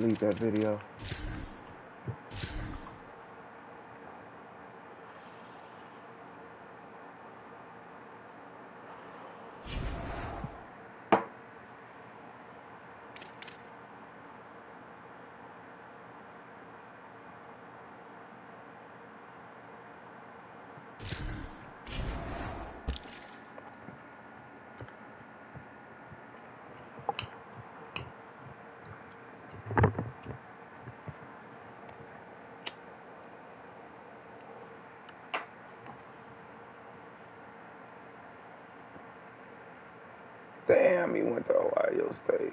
Delete that video. Damn, he went to Ohio State.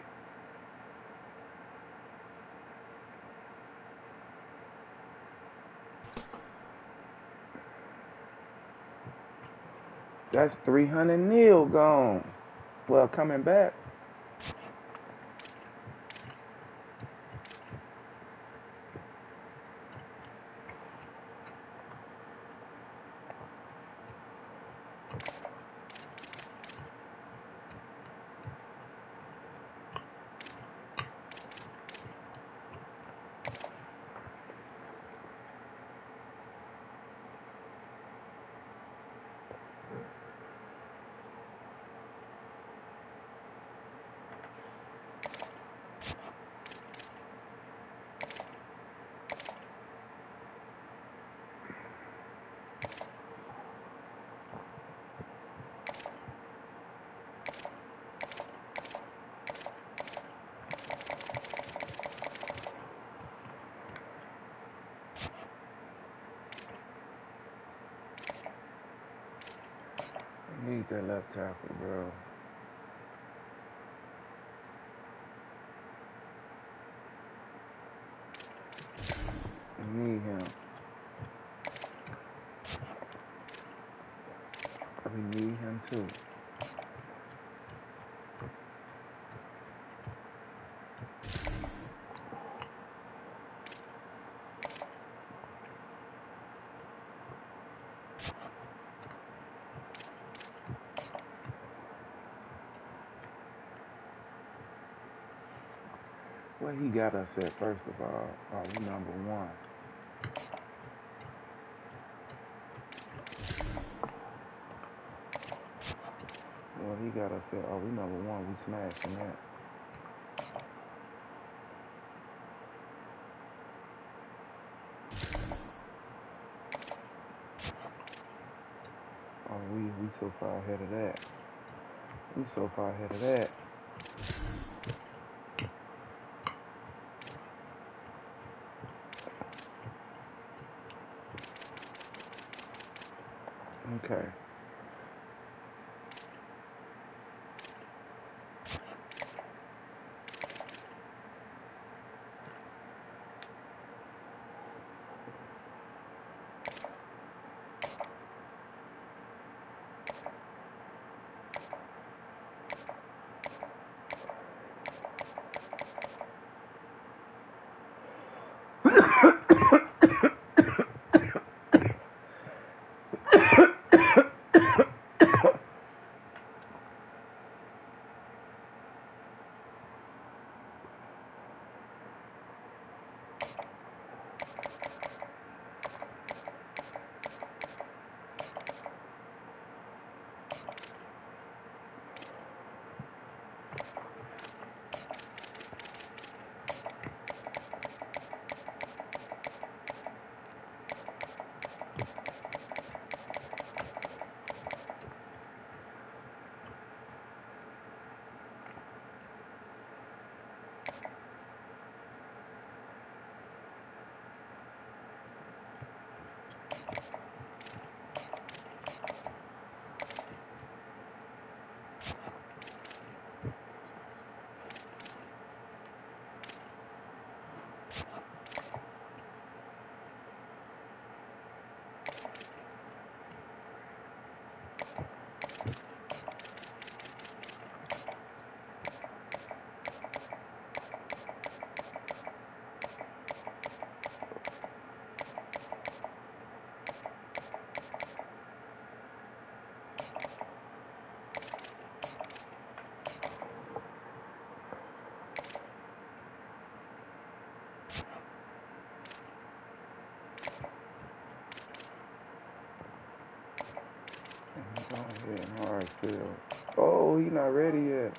That's 300 nil gone. Well, coming back. I need that left tackle, bro. I need him. We need him too. Where he got us at, first of all? Oh, we number one. Well, he got us at, oh, we number one. We smashing that. Oh, we so far ahead of that. We so far ahead of that. Okay. And he's going hitting hard still. Oh, he not ready yet.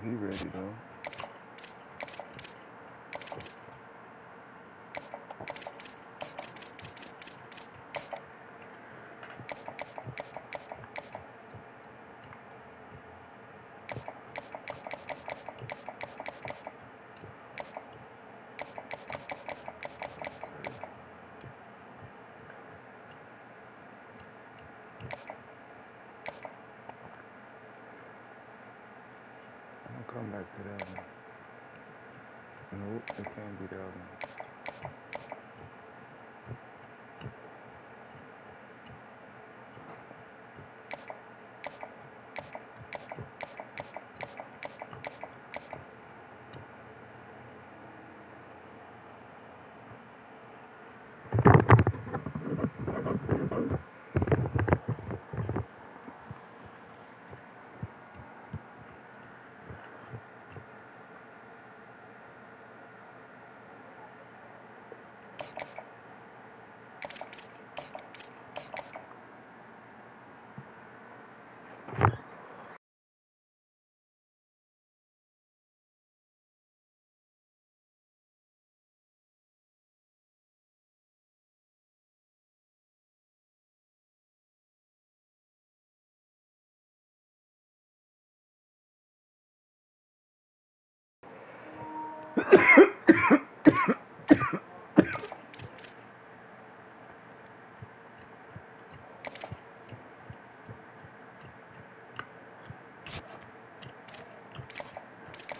He ready though. I'm gonna come back to that one. Nope, it can't be that one.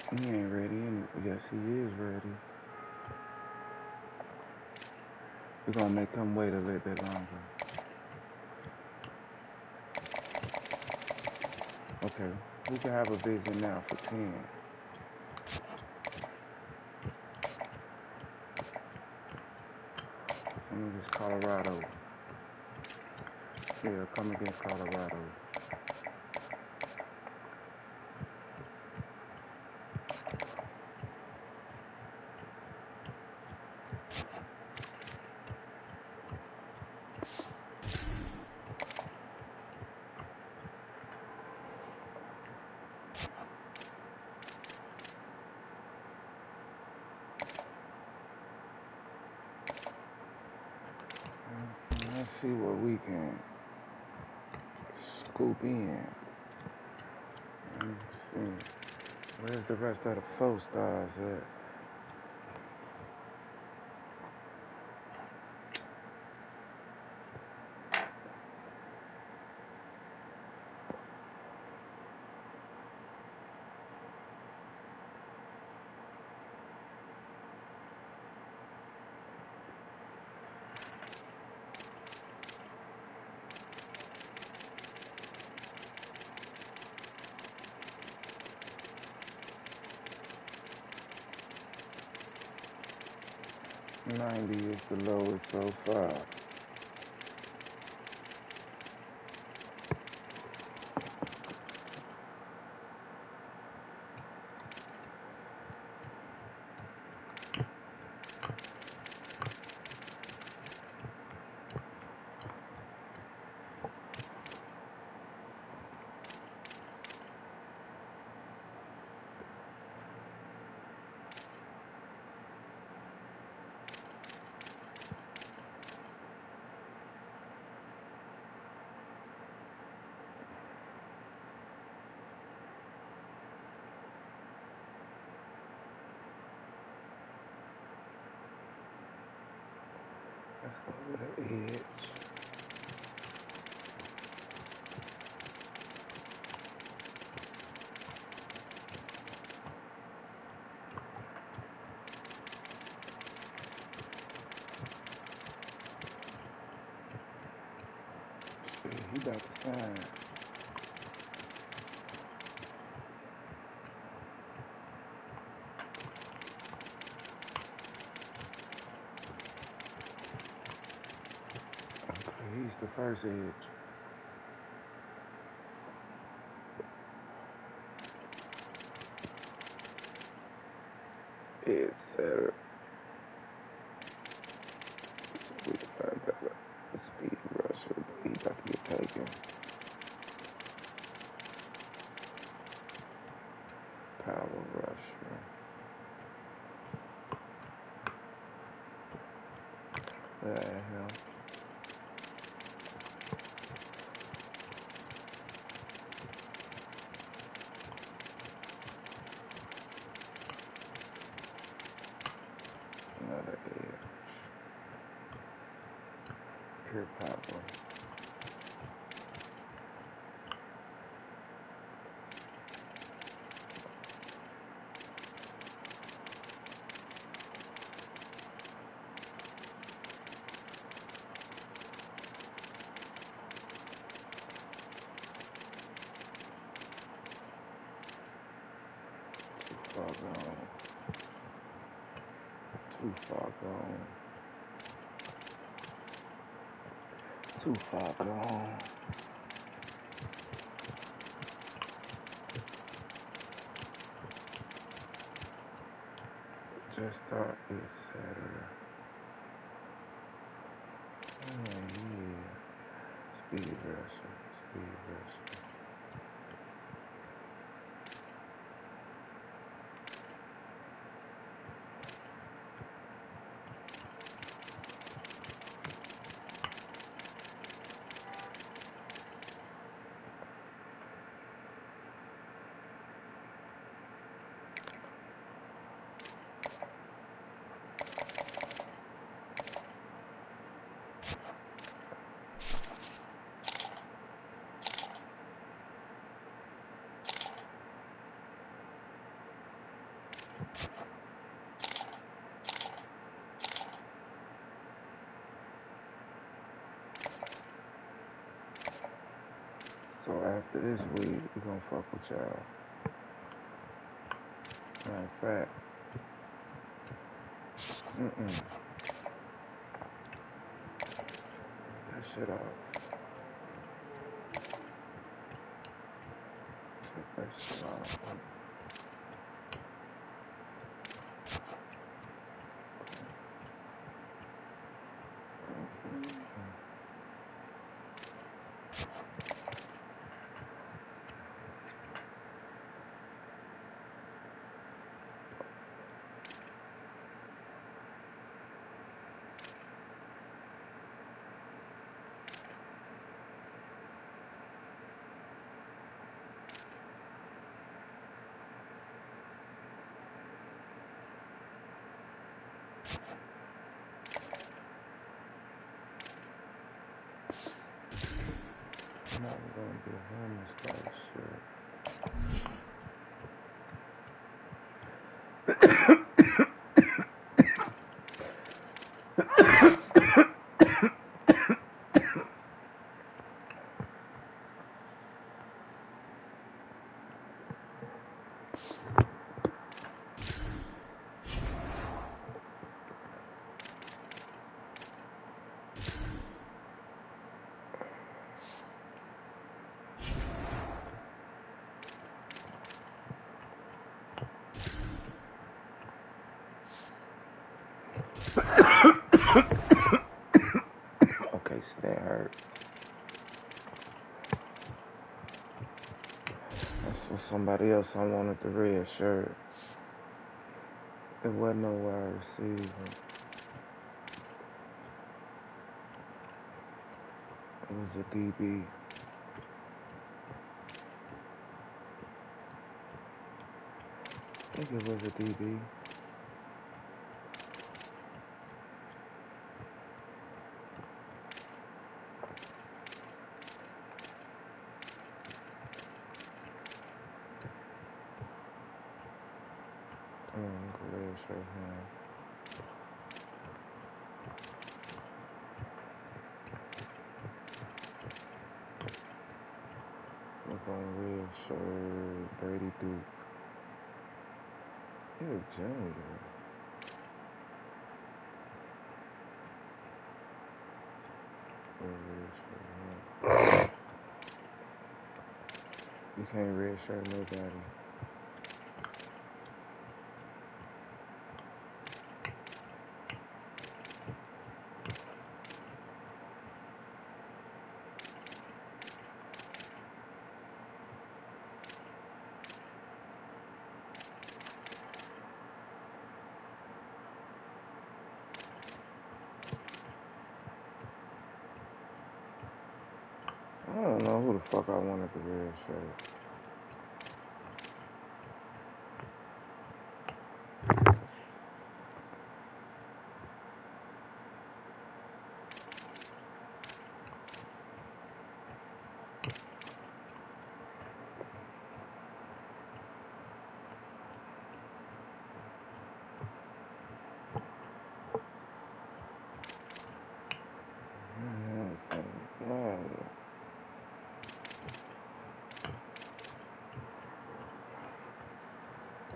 He ain't ready, and yes, he is ready. We're gonna make him wait a little bit longer. Okay, we can have a visit now for 10. And against Colorado. Yeah, come against Colorado. Let's see what we can scoop in. Let's see. Where's the rest of the 4 stars at? $90 is the lowest so far. Let's go with an edge. Shit, he got the sign. Okay, he's the first edge. etc. So we find that the speed rusher, he got to get taken. Power rusher. What the hell? Another edge. Pure power. Too far gone. Too far gone. Just start, etc. Yeah. Speed rusher. Speed rusher. So after this week, we're gonna fuck with y'all. Matter of fact, that shit off. Take that shit off. Now we're gonna do homeless type shit. Okay, that hurt. That's for somebody else. I wanted the red shirt. It wasn't no wide receiver. It was a DB. I think it was a DB. Red shirt, man. Look on red shirt, Brady Duke. He was junior. You can't red shirt nobody. don't know who the fuck I wanted the red shirt.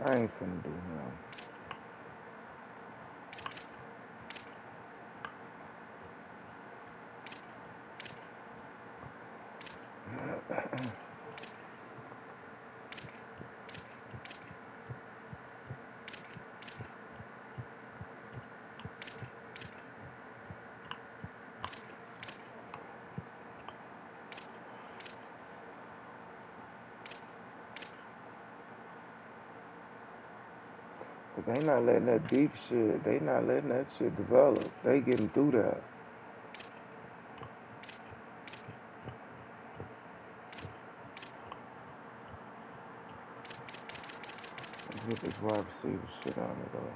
I ain't finna do nothing. But they not letting that deep shit, they not letting that shit develop. They getting through that. Let's get this wide receiver shit on it though.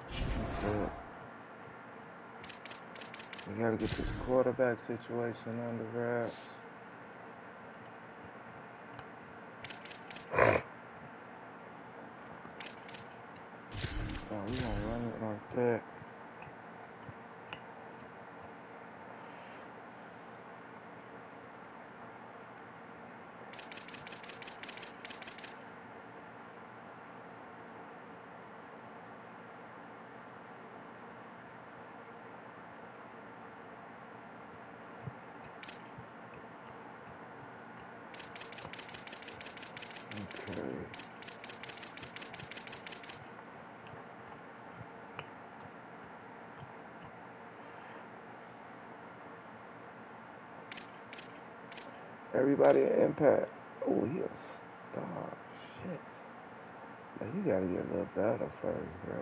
That's it. We gotta get this quarterback situation under wraps. Oh, we gonna run it like that. Okay. Everybody at impact. Oh, he a star. Shit. But you gotta get a little better first, bro.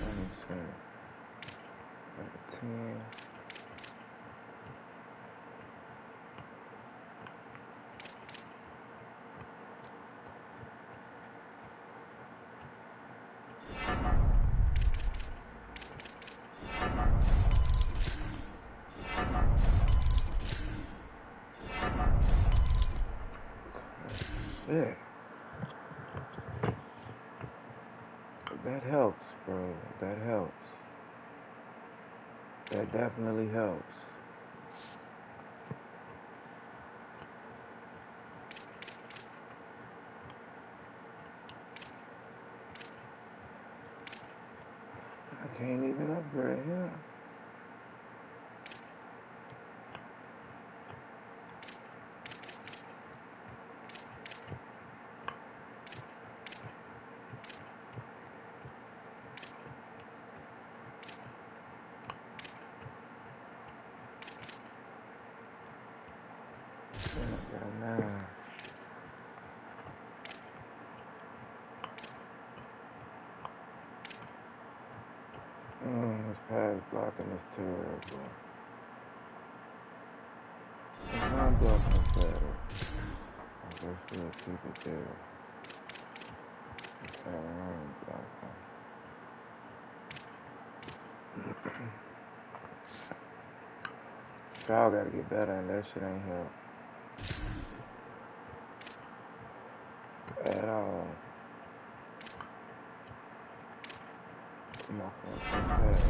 Let me see. Like a 10. Shit. That helps, bro. That helps. That definitely helps. I can't even upgrade him. I got a 9. This pass blocking is terrible. This run blocking is better. I guess we'll keep it there. This run blocking. Y'all gotta get better, and that shit ain't help at all. I'm not gonna pass.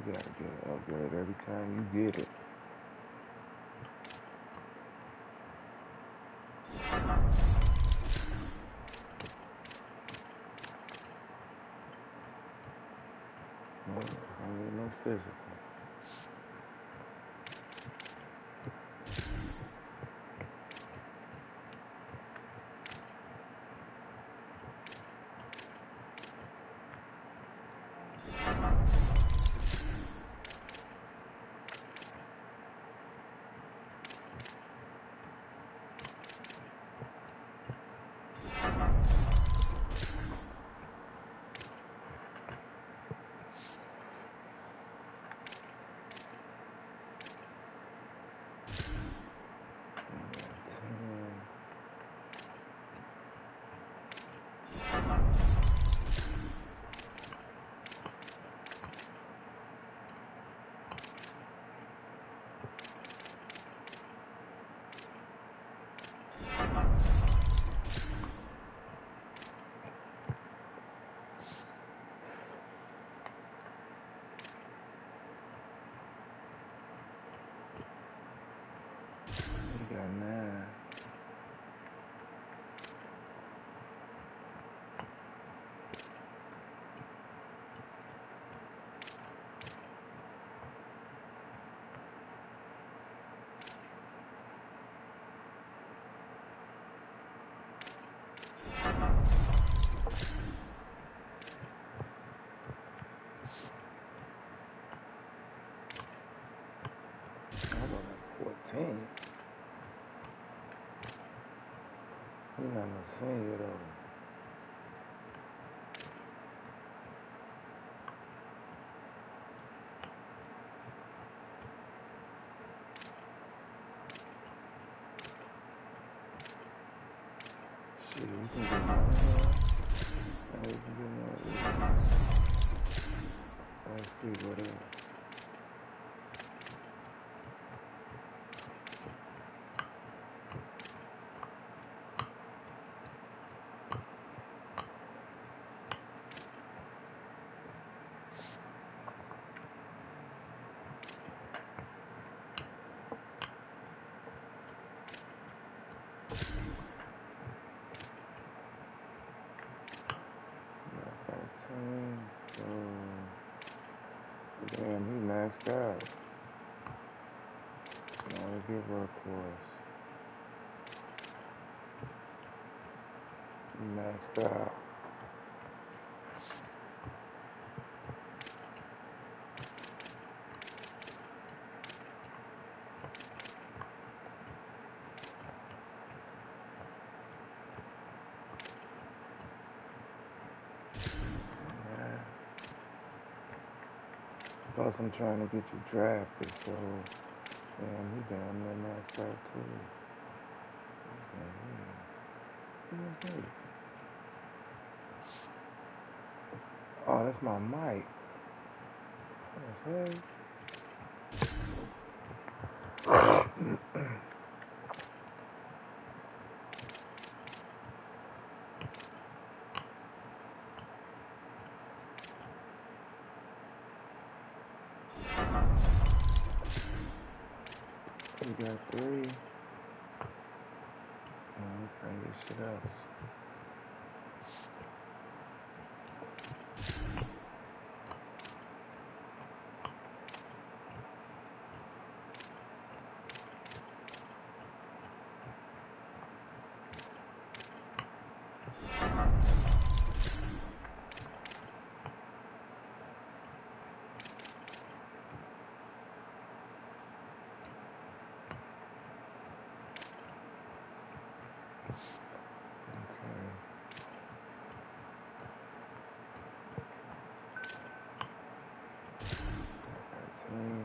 You gotta get an upgrade every time you get it. No, I don't need no physical. He got 9. I was at 14. He's not no senior though. Shit, you can get money here. And you can get money. Let's see what it is. Got 13. Damn, he maxed out. Now we get workhorse. He maxed out. Yeah. Plus, I'm trying to get you drafted, so damn, he damn near maxed out too. Who is he? Oh, that's my mic. What's that? We got 3. And we can get shit else. Okay. 13.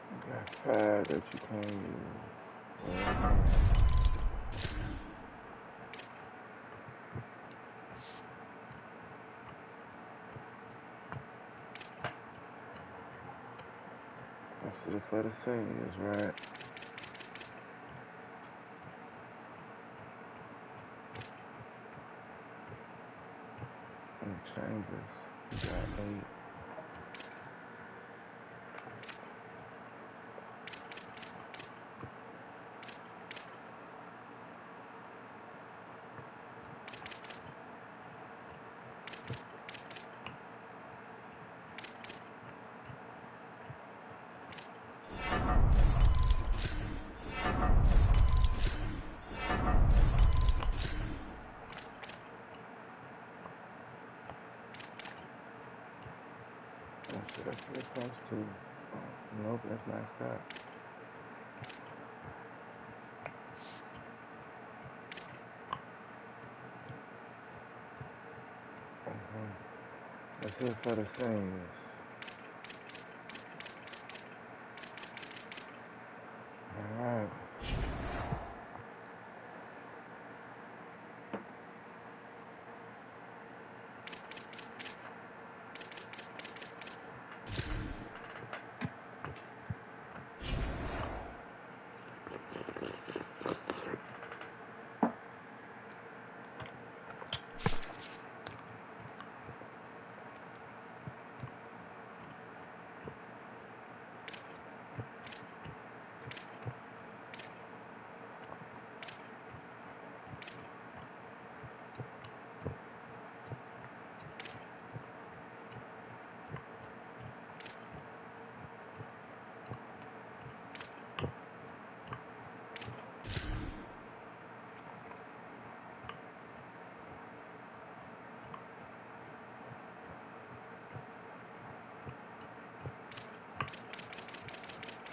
You got 5 that you can't use. Well, That's it for the seniors, right? And Chambers, got 8. That's it across 2. Nope, that's maxed out. That's it for the seniors. Alright.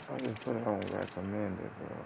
I just put it on recommended, bro.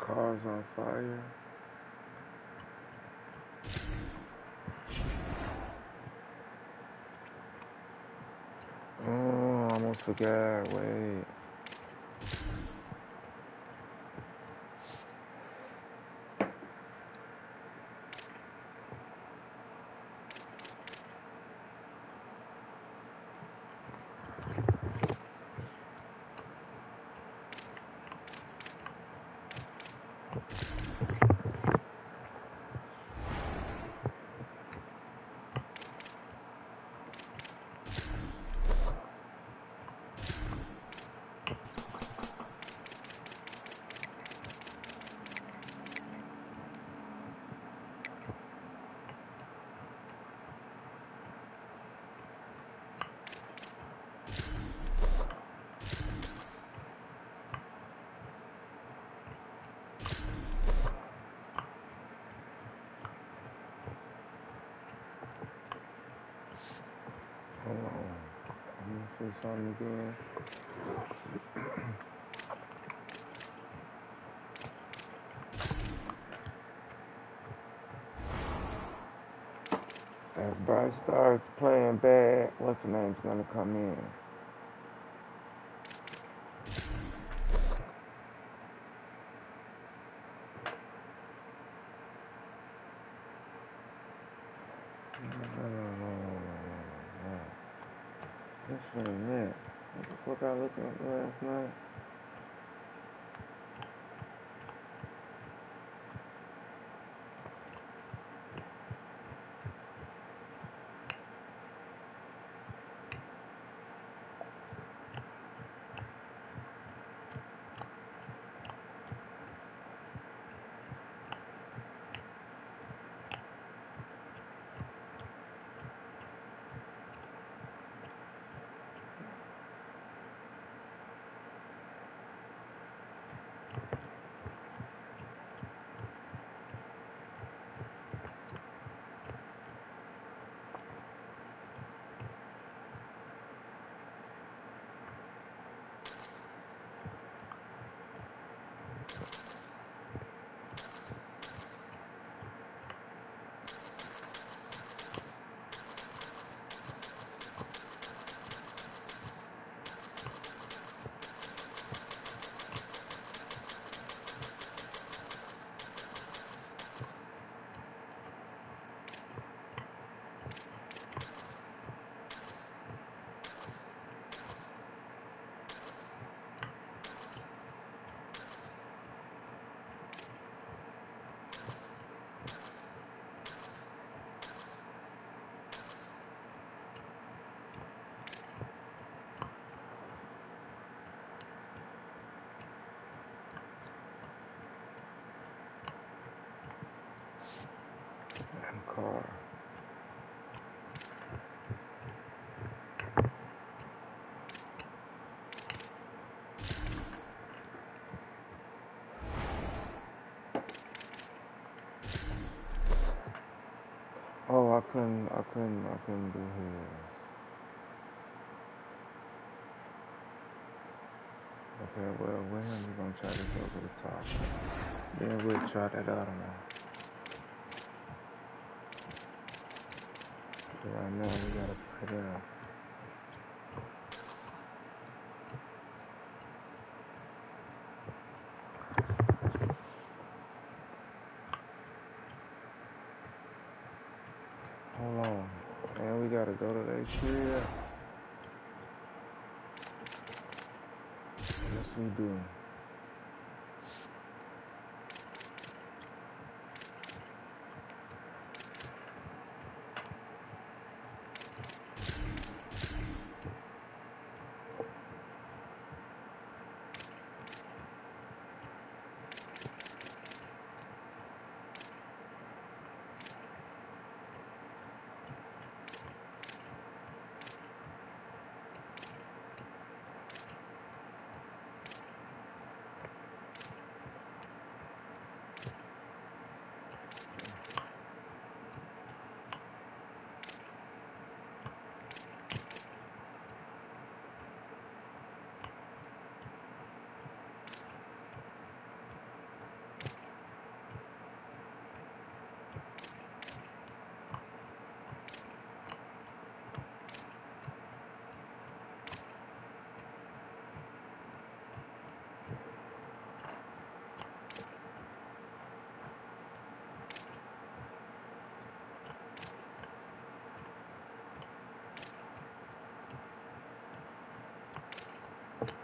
Cars on fire. Oh, I almost forgot. Wait. Hold on. I'm gonna say something again. If Bryce starts playing bad, what's the name's gonna come in? No. This ain't it. What the fuck I looked at last night? Ncaa. Oh, I couldn't do his. Okay, well, with him, we're gonna try this over the top. Then we'll try that other one. But right now, we gotta put it out. Hold on. And we gotta go to their crib. Yes, we do.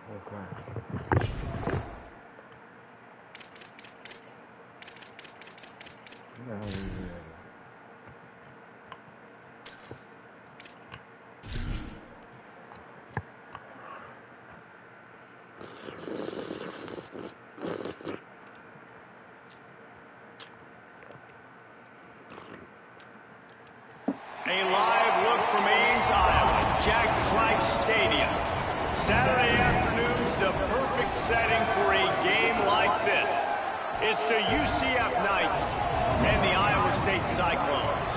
Okay. Now we ready. A live look from Ames, Iowa, Jack Trice Stadium. Saturday afternoon's the perfect setting for a game like this. It's the UCF Knights and the Iowa State Cyclones.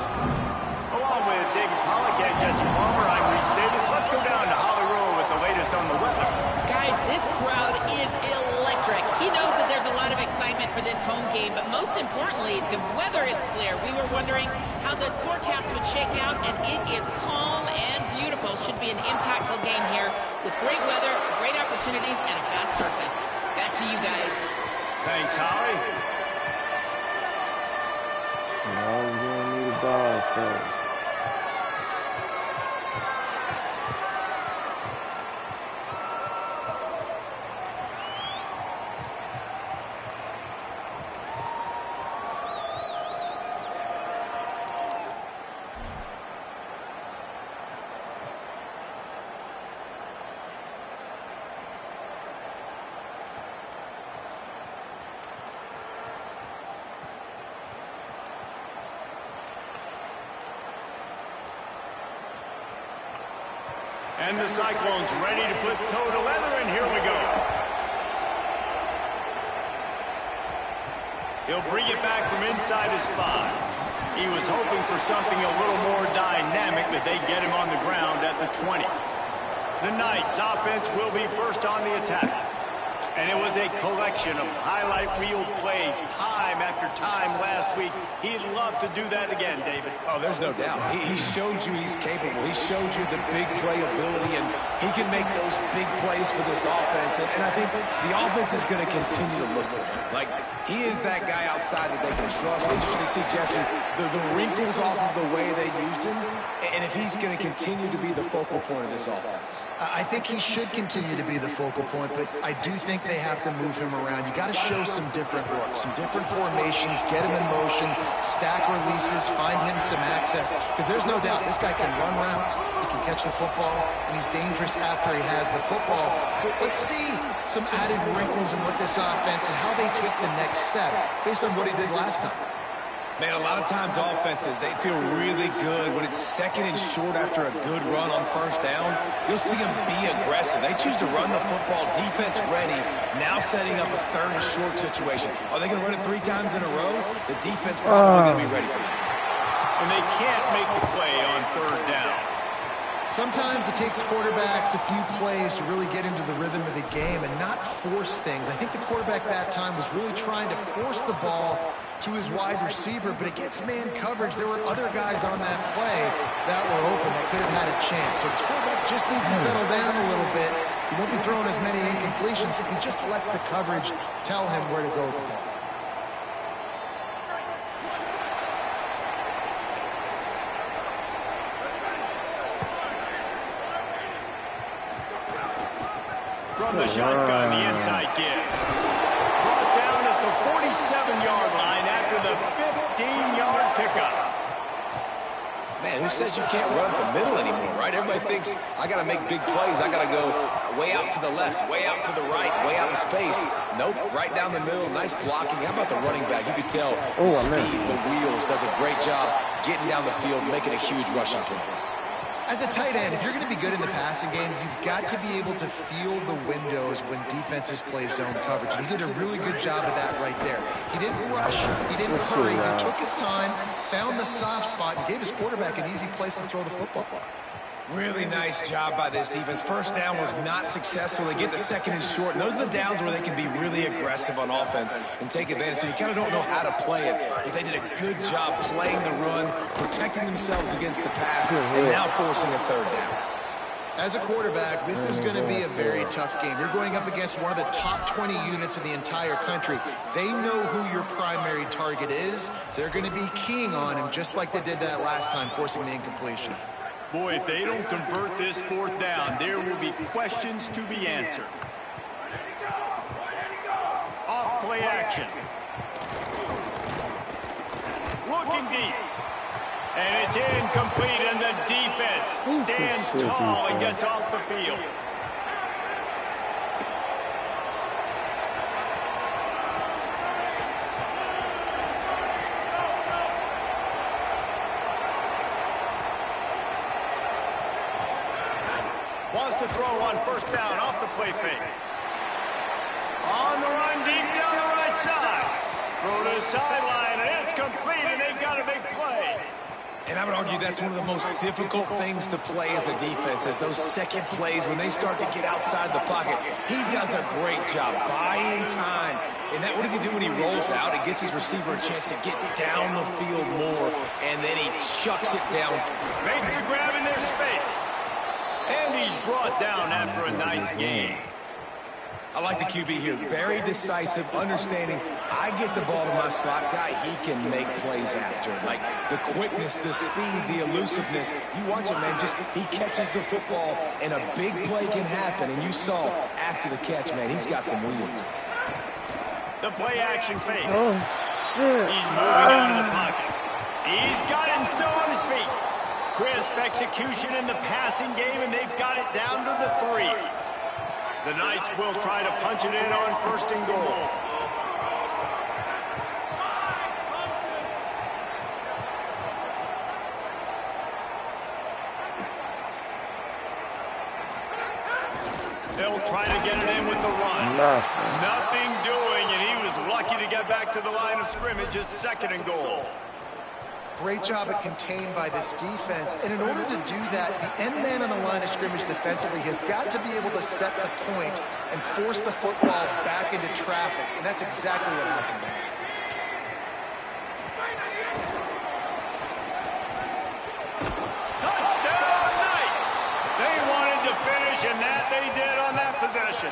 Along with David Pollack and Jesse Palmer, I'm Reese Davis. Let's go down to Hollywood with the latest on the weather. Guys, this crowd is electric. He knows that there's a lot of excitement for this home game, but most importantly, the weather is clear. We were wondering how the forecast would shake out, and it is calm and beautiful. Should be an impactful game here with great weather, great opportunities, and a fast surface. Back to you guys. Thanks, Holly. Now we're gonna need a dog first. And the Cyclones ready to put toe to leather, and here we go. He'll bring it back from inside his 5. He was hoping for something a little more dynamic, but they get him on the ground at the 20. The Knights offense will be first on the attack. And it was a collection of highlight reel plays time after time last week. He'd love to do that again, David. Oh, there's no doubt. He showed you he's capable. He showed you the big play ability, and he can make those big plays for this offense. And I think the offense is going to continue to look for him. Like, he is that guy outside that they can trust. Interesting to see, Jesse, the wrinkles off of the way they used him, and if he's going to continue to be the focal point of this offense. I think he should continue to be the focal point, but I do think they have to move him around. You got to show some different looks, some different formations, get him in motion, stack releases, find him some access, because there's no doubt this guy can run routes, he can catch the football, and he's dangerous after he has the football. So let's see some added wrinkles in what this offense and how they take the next step based on what he did last time. Man, a lot of times offenses, they feel really good when it's second and short after a good run on first down. You'll see them be aggressive. They choose to run the football, defense ready, now setting up a third and short situation. Are they going to run it 3 times in a row? The defense probably going to be ready for that. And they can't make the play on third down. Sometimes it takes quarterbacks a few plays to really get into the rhythm of the game and not force things. I think the quarterback that time was really trying to force the ball to his wide receiver, but against man coverage, there were other guys on that play that were open that could have had a chance. So this quarterback just needs to settle down a little bit. He won't be throwing as many incompletions if he just lets the coverage tell him where to go with the ball. From the shotgun, the inside give. Brought down at the 47-yard line after the 15-yard pickup. Man, who says you can't run up the middle anymore, right? Everybody thinks, I got to make big plays. I got to go way out to the left, way out to the right, way out in space. Nope, right down the middle, nice blocking. How about the running back? You could tell the speed, the wheels, does a great job getting down the field, making a huge rushing play. As a tight end, if you're going to be good in the passing game, you've got to be able to feel the windows when defenses play zone coverage. And he did a really good job of that right there. He didn't rush. He didn't hurry. He took his time, found the soft spot, and gave his quarterback an easy place to throw the football. Really nice job by this defense. First down was not successful. They get the second and short. And those are the downs where they can be really aggressive on offense and take advantage. So you kind of don't know how to play it. But they did a good job playing the run, protecting themselves against the pass, and now forcing a third down. As a quarterback, this is going to be a very tough game. You're going up against one of the top 20 units in the entire country. They know who your primary target is. They're going to be keying on him just like they did that last time, forcing the incompletion. Boy, if they don't convert this fourth down, there will be questions to be answered. Off play action. Looking deep. And it's incomplete, and the defense stands tall and gets off the field. Wants to throw on first down off the play fake. On the run deep down the right side. Throw to the sideline, and it's complete, and they've got a big play. And I would argue that's one of the most difficult things to play as a defense, is those second plays when they start to get outside the pocket. He does a great job buying time. And that, what does he do when he rolls out? It gets his receiver a chance to get down the field more, and then he chucks it down. Makes the grab in their space. And he's brought down after a nice gain. I like the QB here. Very decisive, understanding. I get the ball to my slot guy. He can make plays after. Like the quickness, the speed, the elusiveness. You watch it, man. Just he catches the football, and a big play can happen. And you saw after the catch, man, he's got some wheels. The play action fake. He's moving out of the pocket. He's got him still on his feet. Crisp execution in the passing game, and they've got it down to the 3. The Knights will try to punch it in on first and goal. They'll try to get it in with the run. Nothing doing, and he was lucky to get back to the line of scrimmage at second and goal. Great job at contained by this defense. And in order to do that, the end man on the line of scrimmage defensively has got to be able to set the point and force the football back into traffic. And that's exactly what happened there. Touchdown, Knights! They wanted to finish, and that they did on that possession.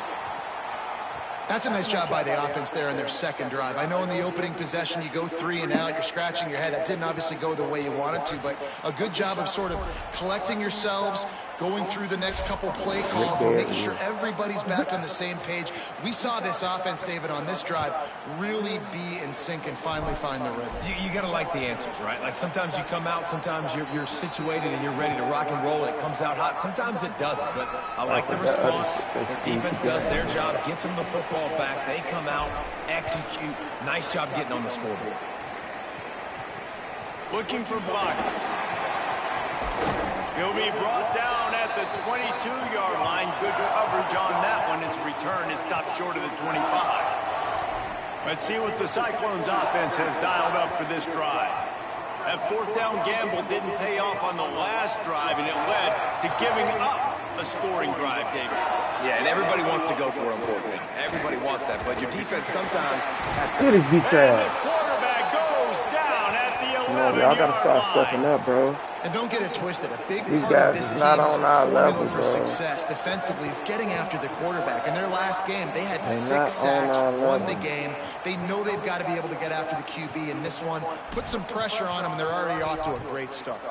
That's a nice job by the offense there in their second drive. I know in the opening possession you go 3 and out, you're scratching your head. That didn't obviously go the way you wanted to, but a good job of sort of collecting yourselves, going through the next couple play calls and making sure everybody's back on the same page. We saw this offense, David, on this drive really be in sync and finally find the rhythm. You got to like the answers, right? Like sometimes you come out, sometimes you're situated and you're ready to rock and roll and it comes out hot. Sometimes it doesn't, but I like the response. The defense does their job, gets them the football back. They come out, execute. Nice job getting on the scoreboard. looking for blockers. He'll be brought down at the 22-yard line. Good coverage on that one. His return is stopped short of the 25. Let's see what the Cyclones offense has dialed up for this drive. That fourth down gamble didn't pay off on the last drive, and it led to giving up a scoring drive, David. Yeah, and everybody wants to go for it on fourth down. Everybody wants that, but your defense sometimes has to... And the quarterback goes down at the 11-yard line. Y'all got to start stepping up, bro. And don't get it twisted. A big These part of guys this is not team's on our formula level, for bro. success defensively is getting after the quarterback. In their last game, they had They're 6 sacks, not on our won the level. game. They know they've got to be able to get after the QB. In this one, put some pressure on them, and they're already off to a great start.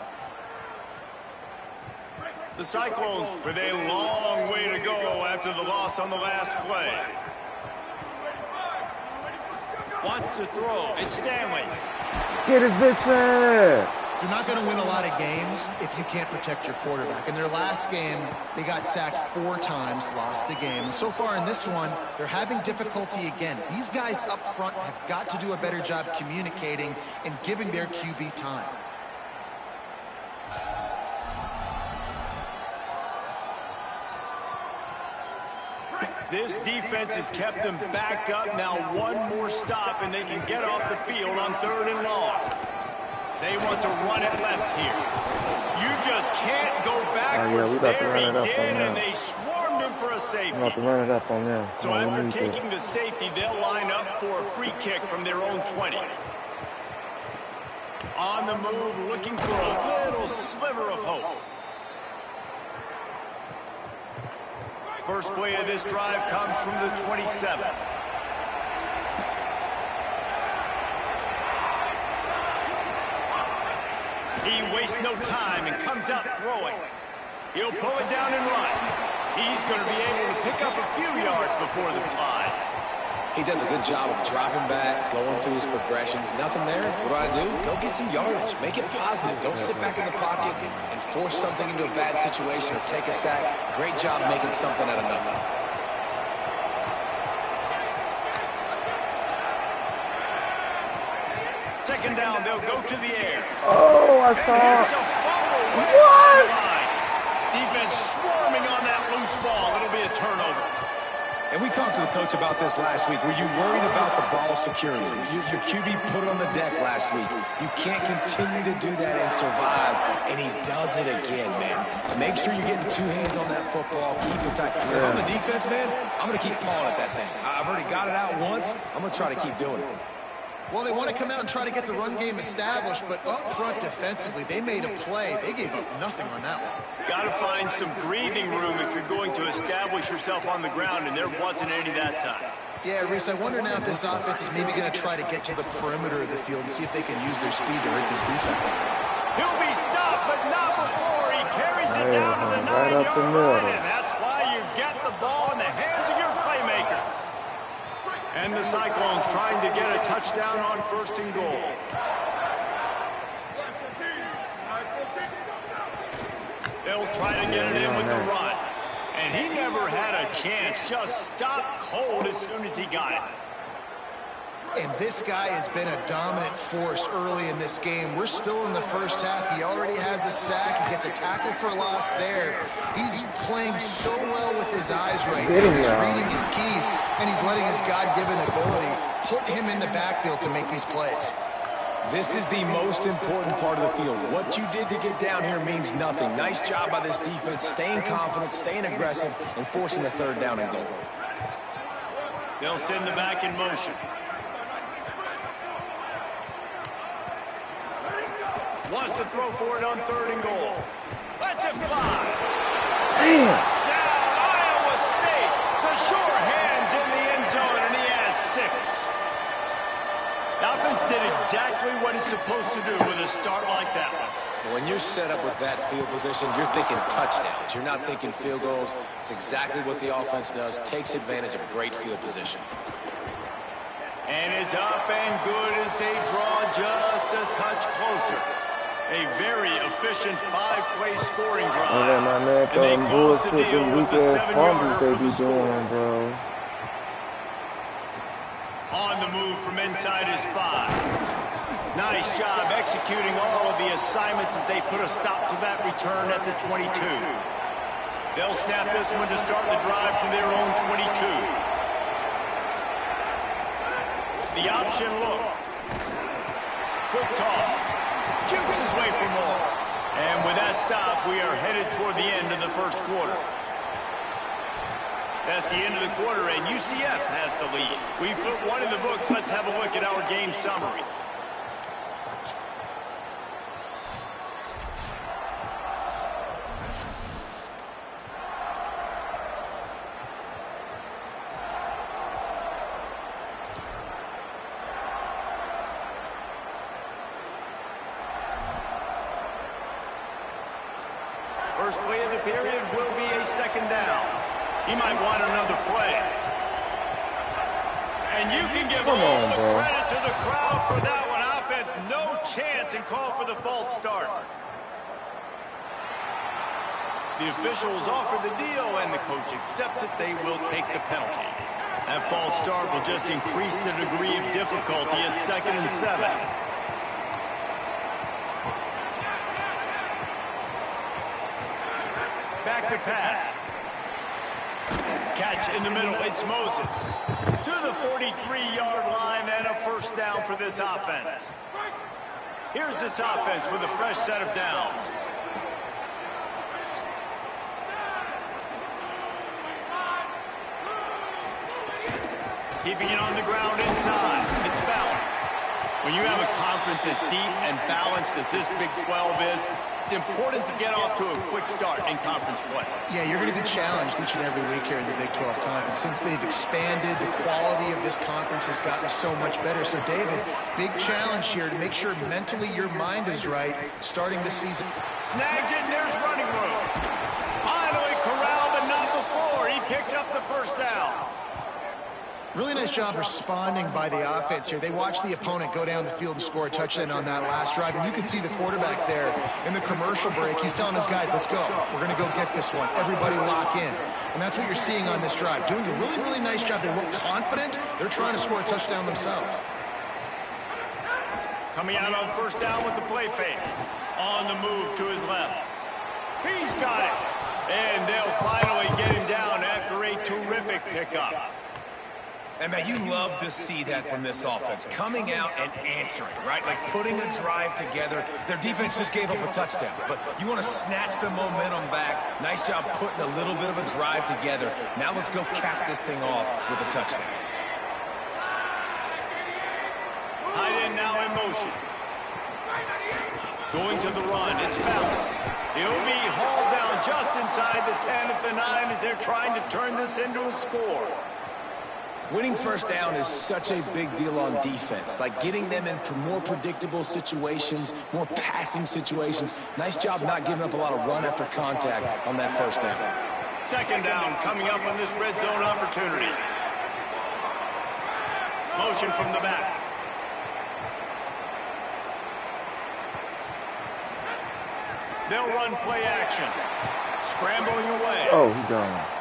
The Cyclones with a long way to go after the loss on the last play. Wants to throw. It's Stanley. Get his bitch in. You're not going to win a lot of games if you can't protect your quarterback. In their last game, they got sacked 4 times, lost the game. And so far in this one, they're having difficulty again. These guys up front have got to do a better job communicating and giving their QB time. This defense has kept them backed up. Now one more stop, and they can get off the field on 3rd and long. They want to run it left here. You just can't go backwards. There he did, and they swarmed him for a safety. I'm about to run it up on them. So after taking the safety, they'll line up for a free kick from their own 20. On the move, looking for a little sliver of hope. First play of this drive comes from the 27. He wastes no time and comes out throwing. He'll pull it down and run. He's going to be able to pick up a few yards before the slide. He does a good job of dropping back, going through his progressions. Nothing there. What do? Go get some yardage. Make it positive. Don't sit back in the pocket and force something into a bad situation or take a sack. Great job making something out of nothing. Second down, they'll go to the air. Oh, I saw. Here's a fumble right on the line. Defense swarming on that loose ball. It'll be a turnover. And we talked to the coach about this last week. Were you worried about the ball security? Your QB put it on the deck last week. You can't continue to do that and survive, and he does it again, man. Make sure you're getting 2 hands on that football. Keep it tight. If I'm the defense, man, I'm going to keep pawing at that thing. I've already got it out once. I'm going to try to keep doing it. Well, they want to come out and try to get the run game established, but up front defensively, they made a play. They gave up nothing on that one. Got to find some breathing room if you're going to establish yourself on the ground, and there wasn't any that time. Yeah, Reese, I wonder now if this offense is maybe going to try to get to the perimeter of the field and see if they can use their speed to hurt this defense. He'll be stopped, but not before he carries it down to the 9-yard line, and that's why you get the ball in the hands of your playmakers. And the Cyclones trying to get a touchdown on 1st and goal. They'll try to get it in with the run. And he never had a chance. Just stopped cold as soon as he got it. And this guy has been a dominant force early in this game. We're still in the first half. He already has a sack. He gets a tackle for loss there. He's playing so well with his eyes right now. He's reading his keys, and he's letting his God-given ability put him in the backfield to make these plays. This is the most important part of the field. What you did to get down here means nothing. Nice job by this defense, staying confident, staying aggressive, and forcing the 3rd down and goal. They'll send the back in motion. Wants to throw for it on 3rd and goal. Let's it fly. Damn. Down Iowa State. The sure hands in the end zone, and he has 6. The offense did exactly what it's supposed to do with a start like that one. When you're set up with that field position, you're thinking touchdowns. You're not thinking field goals. It's exactly what the offense does. Takes advantage of great field position. And it's up and good as they draw just a touch closer. A very efficient 5-play scoring drive. I let my man throw them bullshit, them weak-ass fumbles they be doing, bro. On the move from inside his 5. Nice job executing all of the assignments as they put a stop to that return at the 22. They'll snap this one to start the drive from their own 22. The option look. Quick toss. Jukes his way for more. And with that stop, we are headed toward the end of the first quarter. That's the end of the quarter, and UCF has the lead. We've put one in the books. Let's have a look at our game summary. First play of the period will be a second down. He might want another play. And you can give all the credit to the crowd for that one. Offense, no chance, and call for the false start. The officials offer the deal, and the coach accepts it. They will take the penalty. That false start will just increase the degree of difficulty at 2nd and 7. Back to pass. Catch in the middle. It's Moses. To the 43-yard line and a first down for this offense. Here's this offense with a fresh set of downs. Keeping it on the ground inside. It's Ballard. When you have a conference as deep and balanced as this Big 12 is, it's important to get off to a quick start in conference play. Yeah, you're going to be challenged each and every week here in the Big 12 Conference. Since they've expanded, the quality of this conference has gotten so much better. So, David, big challenge here to make sure mentally your mind is right starting the season. Snags it, and there's running room. Finally corralled, but not before. He picked up the first down. Really nice job responding by the offense here. They watched the opponent go down the field and score a touchdown on that last drive. And you can see the quarterback there in the commercial break. He's telling his guys, let's go. We're going to go get this one. Everybody lock in. And that's what you're seeing on this drive. Doing a really, really nice job. They look confident. They're trying to score a touchdown themselves. Coming out on first down with the play fake. On the move to his left. He's got it. And they'll finally get him down after a terrific pickup. And, man, you love to see that from this offense. Coming out and answering, right? Like putting a drive together. Their defense just gave up a touchdown. But you want to snatch the momentum back. Nice job putting a little bit of a drive together. Now let's go cap this thing off with a touchdown. Tight end now in motion. Going to the run. It's Ballard. He'll be hauled down just inside the 10 at the 9 as they're trying to turn this into a score. Winning first down is such a big deal on defense. Like getting them into more predictable situations, more passing situations. Nice job not giving up a lot of run after contact on that first down. Second down coming up on this red zone opportunity. Motion from the back. They'll run play action. Scrambling away. Oh, he's gone.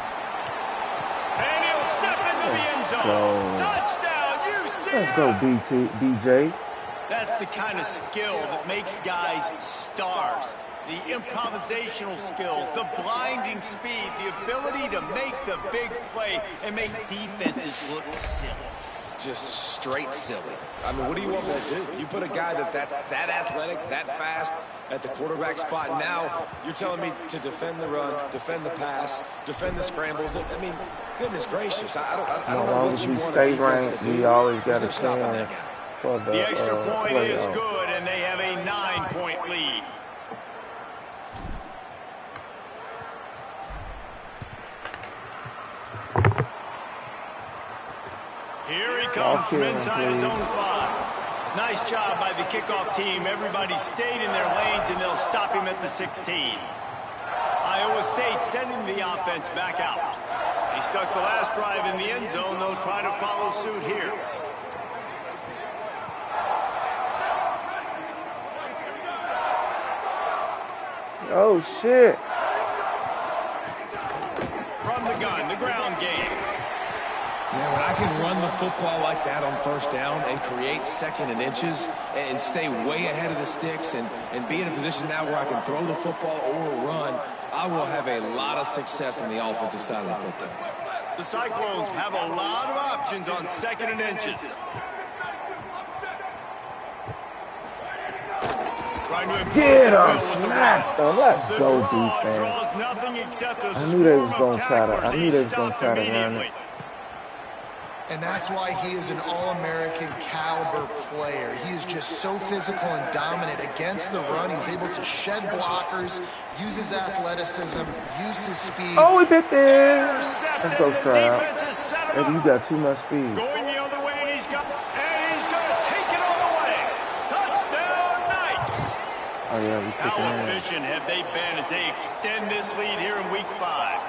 And he'll step into the end zone. Go. Touchdown, UCF! Let's go, BJ. That's the kind of skill that makes guys stars. The improvisational skills, the blinding speed, the ability to make the big play and make defenses look silly. Just straight silly. I mean, what do you want me to do? You put a guy that's that athletic, that fast at the quarterback spot. Now you're telling me to defend the run, defend the pass, defend the scrambles. I mean, goodness gracious. I don't know what you want a defense to do. We always got to stop that guy. For the extra point is playoff. good, and they have a 9-point lead. Here he comes from inside his own 5. Nice job by the kickoff team. Everybody stayed in their lanes, and they'll stop him at the 16. Iowa State sending the offense back out. They stuck the last drive in the end zone. They'll try to follow suit here. Oh, shit. From the gun, the ground game. Man, when I can run the football like that on first down and create 2nd and inches and stay way ahead of the sticks and be in a position now where I can throw the football or run, I will have a lot of success on the offensive side of the football. The Cyclones have a lot of options on 2nd and inches. Get him smacked though. Let's go, defense. I knew they was gonna try to run it. And that's why he is an All-American caliber player. He is just so physical and dominant against the run. He's able to shed blockers, use his athleticism, use his speed. Oh, he bit there. Let's go, Stroud. Maybe you got too much speed. Going the other way, and he's gonna take it all away. Touchdown, Knights. Oh yeah, we took it in. How efficient have they been as they extend this lead here in Week 5?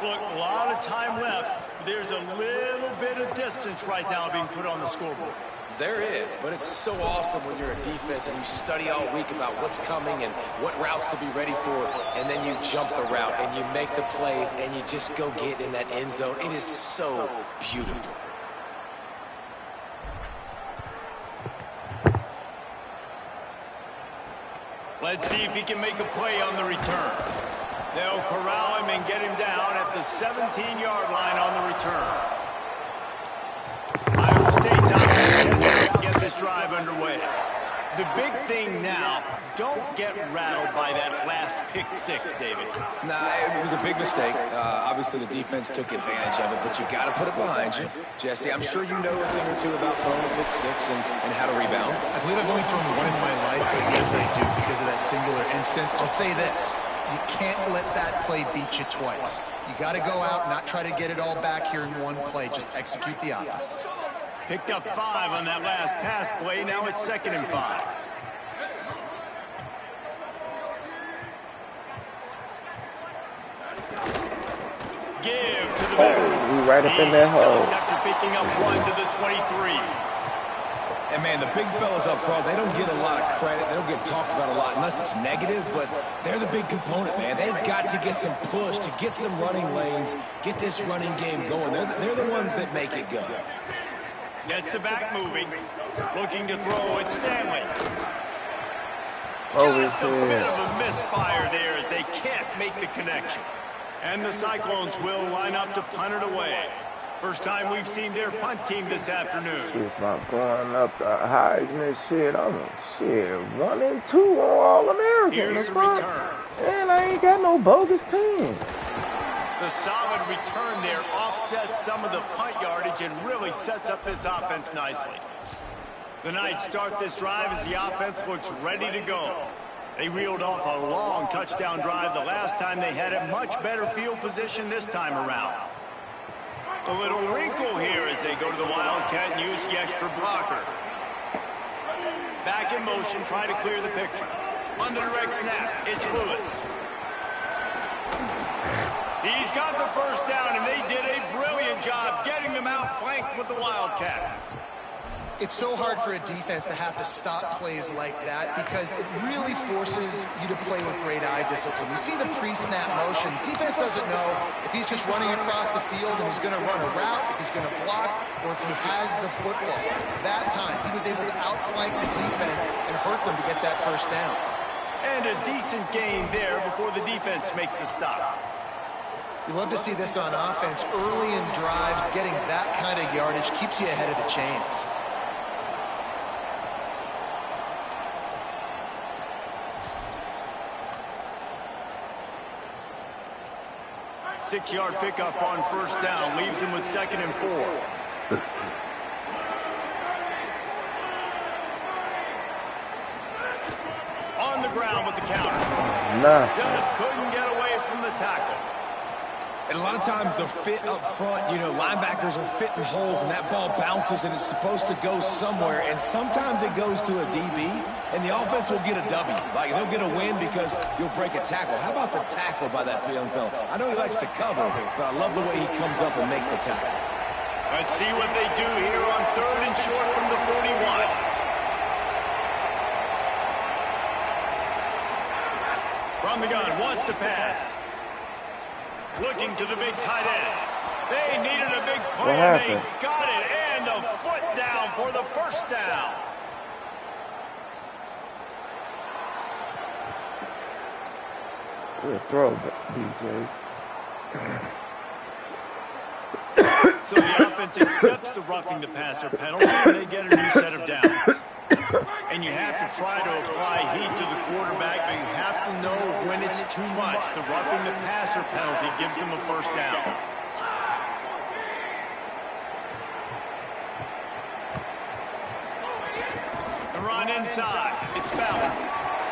Look, a lot of time left. There's a little bit of distance right now being put on the scoreboard. There is, but it's so awesome when you're a defense and you study all week about what's coming and what routes to be ready for, and then you jump the route and you make the plays and you just go get in that end zone. It is so beautiful. Let's see if he can make a play on the return. They'll corral him and get him down at the 17-yard line on the return. Iowa State's out to get this drive underway. The big thing now, don't get rattled by that last pick 6, David. Nah, it was a big mistake. Obviously, the defense took advantage of it, but you got to put it behind you. Jesse, I'm sure you know a thing or two about throwing a pick 6 and how to rebound. I believe I've only thrown one in my life, but yes, I do because of that singular instance. I'll say this. You can't let that play beat you twice. You got to go out, not try to get it all back here in one play. Just execute the offense. Picked up 5 on that last pass play. Now it's 2nd and 5. Give to the middle. We right up in that hole. After picking up 1 to the 23. And, man, the big fellas up front, they don't get a lot of credit. They don't get talked about a lot unless it's negative, but they're the big component, man. They've got to get some push, to get some running lanes, get this running game going. They're the ones that make it go. Gets the back moving. Looking to throw it, Stanley. Just a bit of a misfire there as they can't make the connection. And the Cyclones will line up to punt it away. First time we've seen their punt team this afternoon. Shit, not going up the Heisman shit. I'm 1 and 2 on All-American. Here's the return. And I ain't got no bogus team. The solid return there offsets some of the punt yardage and really sets up this offense nicely. The Knights start this drive as the offense looks ready to go. They reeled off a long touchdown drive the last time they had a much better field position this time around. A little wrinkle here as they go to the Wildcat and use the extra blocker. Back in motion, try to clear the picture. On the direct snap, it's Lewis. He's got the first down, and they did a brilliant job getting them out flanked with the Wildcat. It's so hard for a defense to have to stop plays like that because it really forces you to play with great eye discipline. You see the pre-snap motion. Defense doesn't know if he's just running across the field and he's going to run a route, if he's going to block, or if he has the football. That time, he was able to outflank the defense and hurt them to get that first down. And a decent gain there before the defense makes the stop. You love to see this on offense. Early in drives, getting that kind of yardage keeps you ahead of the chains. Six-yard pickup on first down leaves him with 2nd and 4. On the ground with the counter. Just couldn't get away from the tackle. And a lot of times the fit up front, you know, linebackers are fitting holes and that ball bounces and it's supposed to go somewhere. And sometimes it goes to a DB and the offense will get a W. Like they'll get a win because you'll break a tackle. How about the tackle by that young fella? I know he likes to cover, but I love the way he comes up and makes the tackle. Let's see what they do here on 3rd and short from the 41. From the gun, wants to pass. Looking to the big tight end. They needed a big play, What and they happened? got it. And the foot down for the first down. Good throw, DJ. So the offense accepts the roughing the passer penalty, and they get a new set of downs. And you have to try to apply heat to the quarterback, but you have to know when it's too much. The roughing the passer penalty gives them a first down. The run inside. It's Ballard.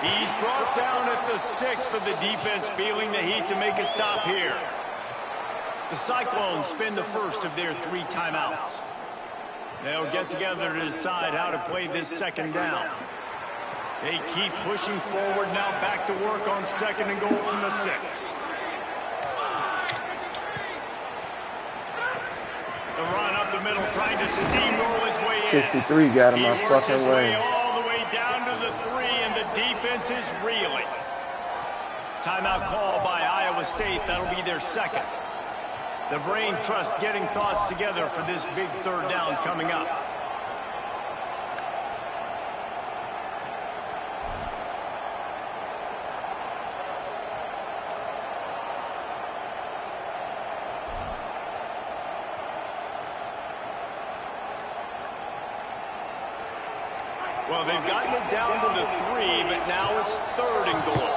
He's brought down at the 6, but the defense feeling the heat to make a stop here. The Cyclones spend the first of their 3 timeouts. They'll get together to decide how to play this second down. They keep pushing forward, now back to work on 2nd and goal from the 6. The run up the middle, trying to steamroll his way in. 63 got him He my works his fucking way way. all the way down to the 3, and the defense is reeling. Timeout call by Iowa State. That'll be their 2nd. The brain trust getting thoughts together for this big 3rd down coming up. Well, they've gotten it down to the 3, but now it's 3rd and goal.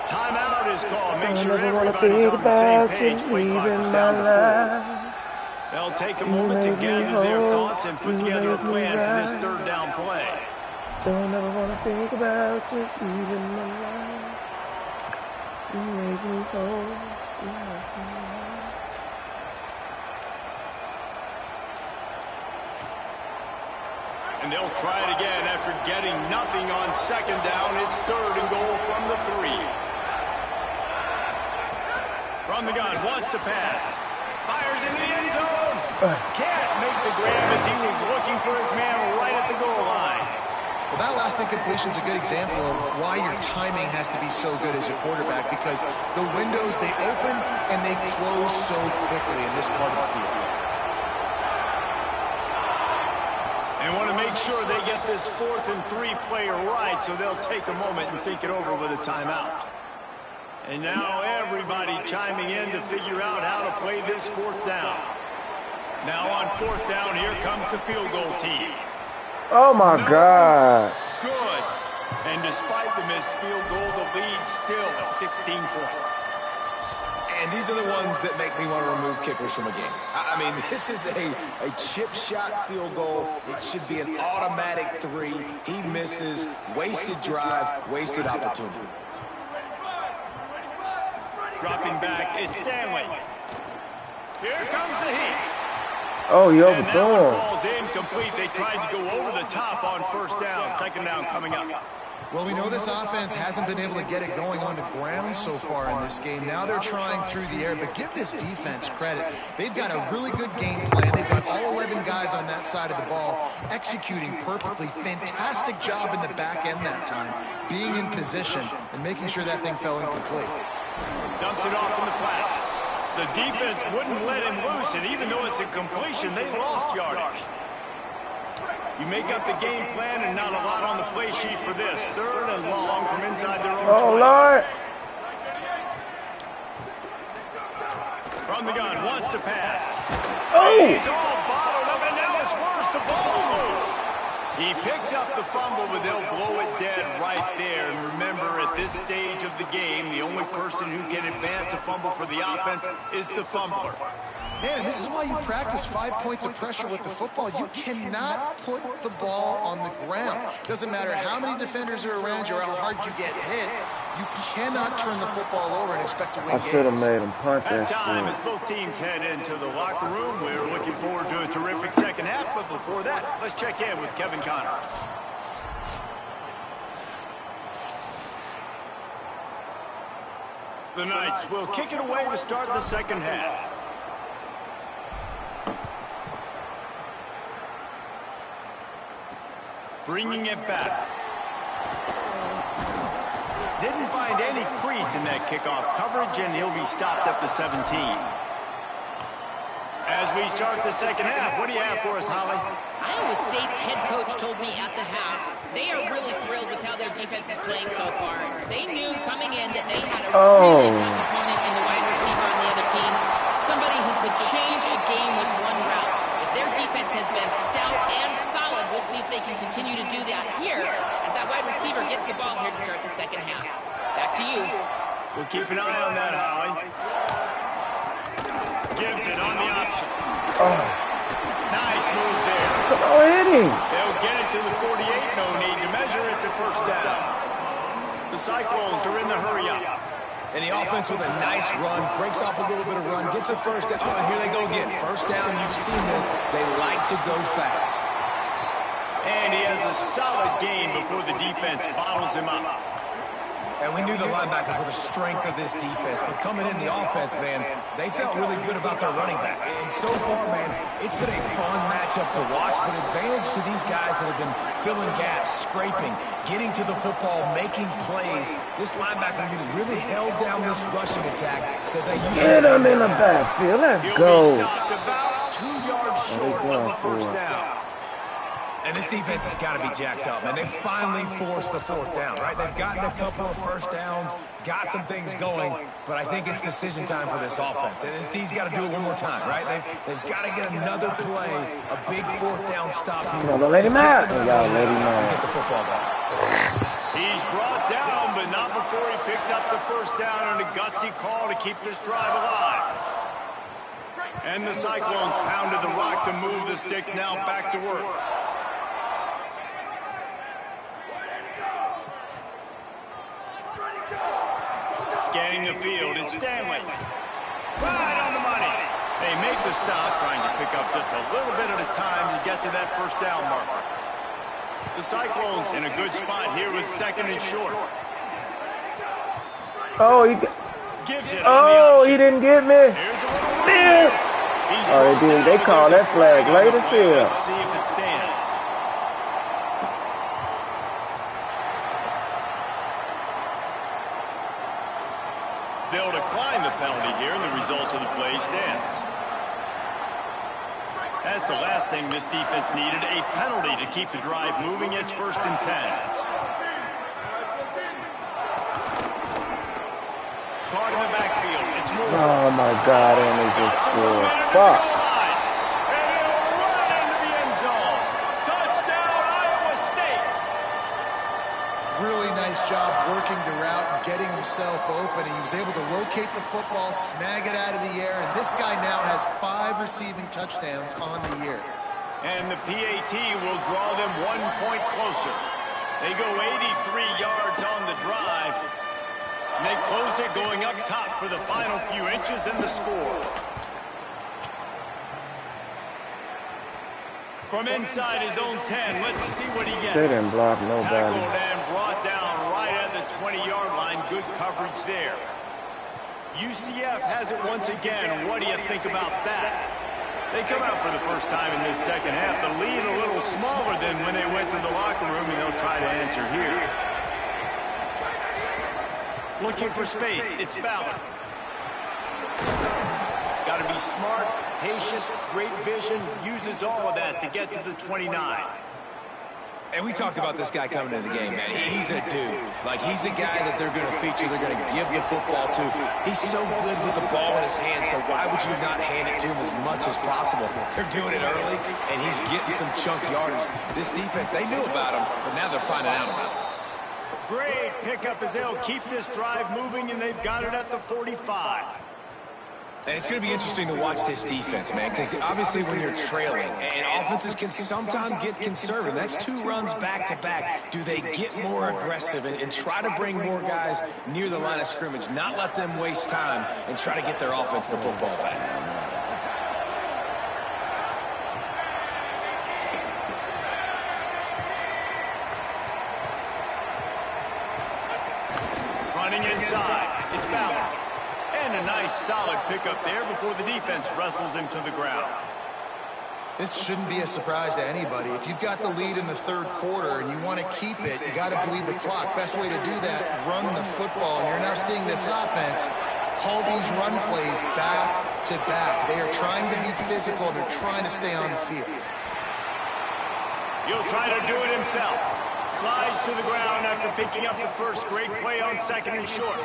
Timeout is called. Make sure everybody's on the same page. Play clock is down to 4. They'll take a moment to gather their thoughts and put together a plan for this 3rd down play. Don't ever wanna think about you, even my life. You make me whole. And they'll try it again after getting nothing on 2nd down. It's 3rd and goal from the 3. From the gun, wants to pass. Fires into the end zone. Can't make the grab as he was looking for his man right at the goal line. Well, that last incompletion is a good example of why your timing has to be so good as a quarterback, because the windows, they open and they close so quickly in this part of the field. They want to make sure they get this 4th and 3 play right, so they'll take a moment and think it over with a timeout. And now everybody chiming in to figure out how to play this 4th down. Now on 4th down, here comes the field goal team. Oh my God. Good. And despite the missed field goal, the lead still at 16 points. And these are the ones that make me want to remove kickers from a game. I mean, this is a chip shot field goal. It should be an automatic 3. He misses. Wasted drive, wasted opportunity. Dropping back, it's Stanley. Here comes the heat. Oh, you And that one overthrown. falls incomplete. They tried to go over the top on 1st down. 2nd down coming up. Well, we know this offense hasn't been able to get it going on the ground so far in this game. Now they're trying through the air, but give this defense credit. They've got a really good game plan. They've got all 11 guys on that side of the ball executing perfectly. Fantastic job in the back end that time, being in position and making sure that thing fell incomplete. Dumps it off in the flats. The defense wouldn't let him loose, and even though it's a completion, they lost yardage. You make up the game plan and not a lot on the play sheet for this. 3rd and long from inside their own 20. Oh, Lord. From the gun, wants to pass. Oh. He's all bottled up, and now it's worse. The ball's loose. He picks up the fumble, but they'll blow it dead right there. And remember, at this stage of the game, the only person who can advance a fumble for the offense is the fumbler. Man, and this is why you practice 5 points of pressure with the football. You cannot put the ball on the ground. Doesn't matter how many defenders are around you or how hard you get hit. You cannot turn the football over and expect to win I should have games. made him punt that Halftime as shit. both teams head into the locker room. We're looking forward to a terrific second half, but before that, let's check in with Kevin Connors. The Knights will kick it away to start the second half. Bringing it back. Didn't find any crease in that kickoff coverage, and he'll be stopped at the 17. As we start the second half, what do you have for us, Holly? Iowa State's head coach told me at the half they are really thrilled with how their defense is playing so far. They knew coming in that they had a really tough opponent in the wide receiver on the other team, somebody who could change a game with one route. But their defense has been stout and solid. We'll see if they can continue to do that here as that wide receiver gets the ball here to start the second half. Back to you. We'll keep an eye on that, Holly. Gives it on the option. Nice move there. Oh, hit him. They'll get it to the 48. No need to measure. It's a first down. The Cyclones are in the hurry-up. And the offense with a nice run, breaks off a little bit of run, gets a first down. Oh, and here they go again. First down, you've seen this. They like to go fast. And he has a solid gain before the defense bottles him up. And we knew the linebackers were the strength of this defense. But coming in the offense, man, they felt really good about their running back. And so far, man, it's been a fun matchup to watch. But advantage to these guys that have been filling gaps, scraping, getting to the football, making plays. This linebacker unit really held down this rushing attack that they usually Get him in the backfield. Let's He'll go. be stopped about 2 yards short of the first down. And this defense has got to be jacked up, man. They finally forced the fourth down, right? They've gotten a couple of first downs, got some things going, but I think it's decision time for this offense. And this D's got to do it one more time, right? They've got to get another play, a big fourth down stop here. Y'all let him out. Y'all let him out. Get the football back. He's brought down, but not before he picks up the first down and a gutsy call to keep this drive alive. And the Cyclones pounded the rock to move the sticks, now back to work. Scanning the field, it's Stanley. Right on the money. They make the stop, trying to pick up just a little bit at a time to get to that first down marker. The Cyclones in a good spot here with second and short. Oh, he Gives it on the option. he didn't get me. Here's a little Man. He's Oh, they did. They call that flag later still. Let's see if it stands. They'll decline the penalty here, and the result of the play stands. That's the last thing this defense needed, a penalty to keep the drive moving. It's 1st and 10. Caught in the backfield. It's Moore. Oh, my God. And they just scored. Fuck. And he'll run into the end zone. Touchdown, Iowa State. Really nice job working the route and getting himself open. He was able to locate the football, snag it out of the air, and this guy now has 5 receiving touchdowns on the year. And the PAT will draw them 1 point closer. They go 83 yards on the drive. And they closed it going up top for the final few inches in the score. From inside his own 10, let's see what he gets. They didn't block nobody. Tackled and brought down right at the 20-yard line. Good coverage there. UCF has it once again. What do you think about that? They come out for the first time in this second half. The lead a little smaller than when they went to the locker room, and they'll try to answer here. Looking for space. It's Ballard. Got to be smart, patient, great vision. Uses all of that to get to the 29. And we talked about this guy coming into the game, man. He's a dude. Like, he's a guy that they're going to feature, they're going to give the football to. He's so good with the ball in his hands, so why would you not hand it to him as much as possible? They're doing it early, and he's getting some chunk yardage. This defense, they knew about him, but now they're finding out about him. Great pickup as they'll keep this drive moving, and they've got it at the 45. And it's going to be interesting to watch this defense, man, because obviously when you're trailing, and offenses can sometimes get conservative. That's 2 runs back-to-back. Do they get more aggressive and try to bring more guys near the line of scrimmage, not let them waste time, and try to get their offense the football back? Running inside, it's Ballard. And a nice solid pickup there before the defense wrestles him to the ground. This shouldn't be a surprise to anybody. If you've got the lead in the 3rd quarter and you want to keep it, you got to bleed the clock. Best way to do that, run the football. And you're now seeing this offense call these run plays back to back. They are trying to be physical, and they're trying to stay on the field. He'll try to do it himself. Slides to the ground after picking up the first. Great play on 2nd and short.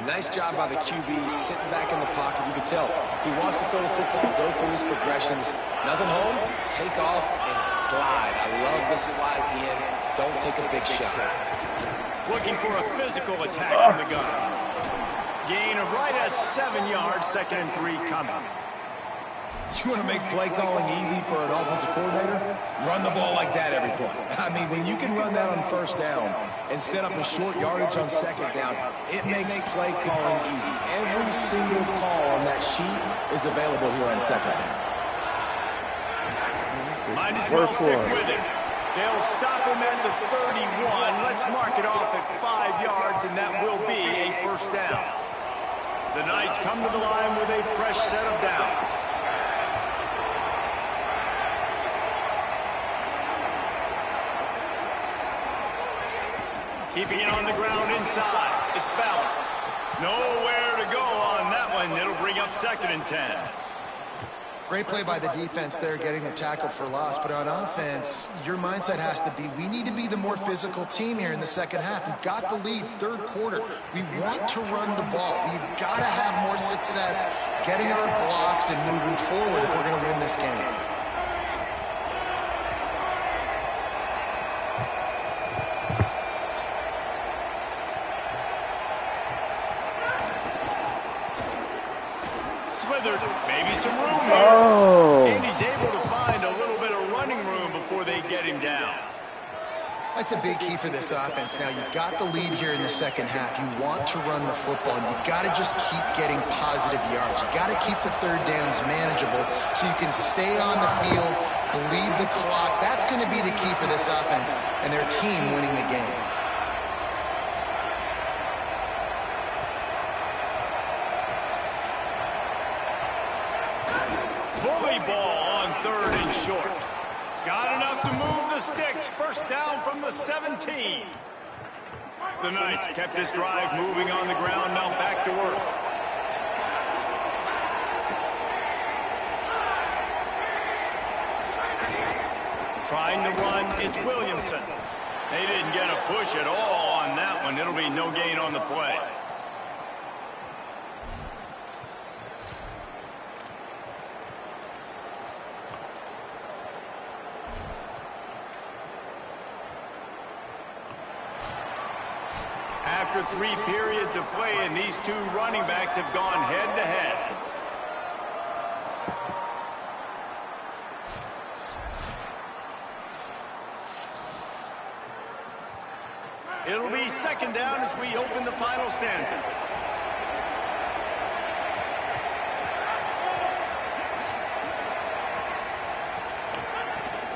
Nice job by the QB, sitting back in the pocket. You can tell he wants to throw the football, go through his progressions. Nothing home, take off and slide. I love the slide at the end. Don't take a big shot. Looking for a physical attack from the gun. Gain of right at 7 yards, 2nd and 3 coming. You want to make play calling easy for an offensive coordinator? Run the ball like that every play. I mean, when you can run that on 1st down and set up a short yardage on 2nd down, it makes play calling easy. Every single call on that sheet is available here on 2nd down. Might as well stick with it. They'll stop him at the 31. Let's mark it off at 5 yards, and that will be a 1st down. The Knights come to the line with a fresh set of downs. Keeping it on the ground inside. It's Ballard. Nowhere to go on that one. It'll bring up 2nd and 10. Great play by the defense there, getting the tackle for loss. But on offense, your mindset has to be, we need to be the more physical team here in the 2nd half. We've got the lead, 3rd quarter. We want to run the ball. We've got to have more success getting our blocks and moving forward if we're going to win this game. Slithered, maybe some room here. And he's able to find a little bit of running room before they get him down. That's a big key for this offense. Now, you've got the lead here in the 2nd half. You want to run the football, and you've got to just keep getting positive yards. You've got to keep the 3rd downs manageable so you can stay on the field, bleed the clock. That's going to be the key for this offense and their team winning the game. Bully ball on 3rd and short. Got enough to move the sticks. 1st down from the 17. The Knights kept this drive moving on the ground. Now back to work. Trying to run, it's Williamson. They didn't get a push at all on that one. It'll be no gain on the play. After 3 periods of play, and these 2 running backs have gone head-to-head. It'll be 2nd down as we open the final stanza.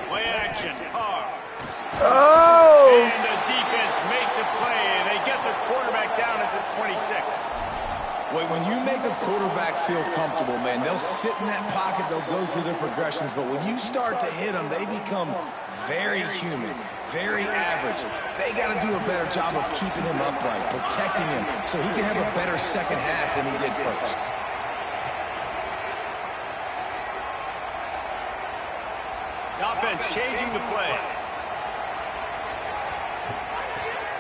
Play action, Carr. And the defense makes a play, and they get the quarterback down at the 26. Wait, when you make a quarterback feel comfortable, man, they'll sit in that pocket, they'll go through their progressions, but when you start to hit them, they become very human, very average. They got to do a better job of keeping him upright, protecting him, so he can have a better 2nd half than he did 1st. The offense changing the play.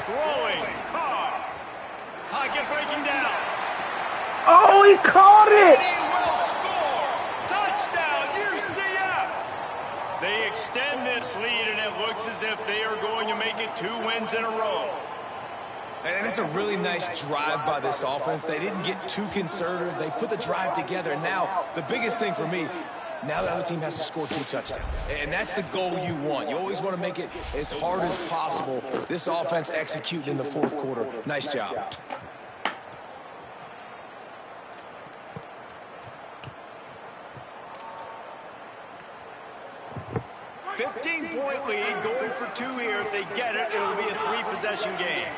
Throwing, Carr. Pocket breaking down. Oh, he caught it! He will score. Touchdown, UCF. They extend this lead, and it looks as if they are going to make it 2 wins in a row. And it's a really nice drive by this offense. They didn't get too conservative. They put the drive together. Now, the biggest thing for me, now the other team has to score 2 touchdowns. And that's the goal you want. You always want to make it as hard as possible. This offense executing in the 4th quarter. Nice job. A 15-point lead, going for 2 here. If they get it, it'll be a 3-possession game.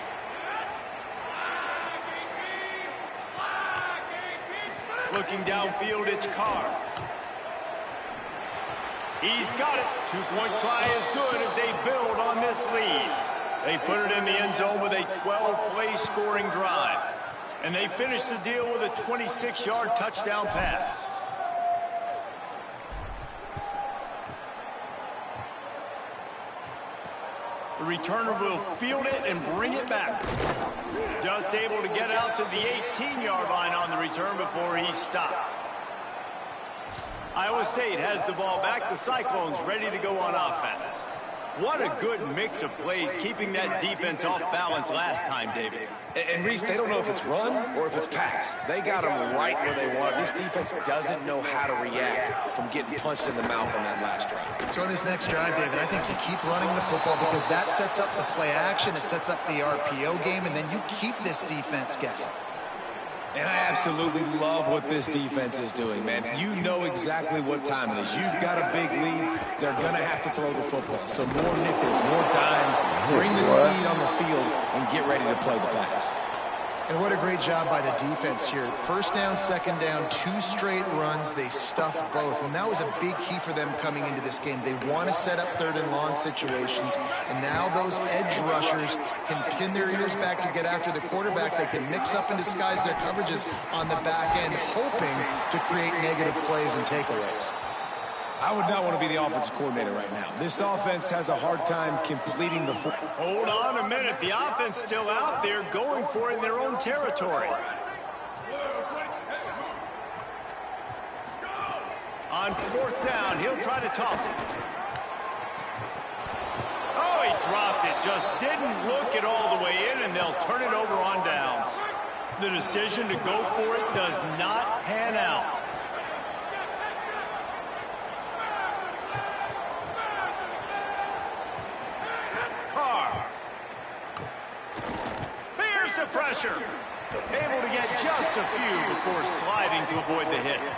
Looking downfield, it's Carr. He's got it. 2-point try is good as they build on this lead. They put it in the end zone with a 12-play scoring drive. And they finish the deal with a 26-yard touchdown pass. The returner will field it and bring it back. Just able to get out to the 18-yard line on the return before he stopped. Iowa State has the ball back. The Cyclones ready to go on offense. What a good mix of plays, keeping that defense off balance last time, David. And Reese, they don't know if it's run or if it's pass. They got them right where they want. This defense doesn't know how to react from getting punched in the mouth on that last drive. So in this next drive, David, I think you keep running the football because that sets up the play action, it sets up the RPO game, and then you keep this defense guessing. And I absolutely love what this defense is doing, man. You know exactly what time it is. You've got a big lead. They're going to have to throw the football. So more nickels, more dimes, bring the speed on the field, and get ready to play the pass. And what a great job by the defense here. First down, second down, 2 straight runs. They stuff both. And that was a big key for them coming into this game. They want to set up third and long situations. And now those edge rushers can pin their ears back to get after the quarterback. They can mix up and disguise their coverages on the back end, hoping to create negative plays and takeaways. I would not want to be the offensive coordinator right now. This offense has a hard time completing the football. Hold on a minute. The offense still out there going for it in their own territory. On 4th down, he'll try to toss it. Oh, he dropped it. Just didn't look it all the way in, and they'll turn it over on downs. The decision to go for it does not pan out. The pressure. Able to get just a few before sliding to avoid the hits.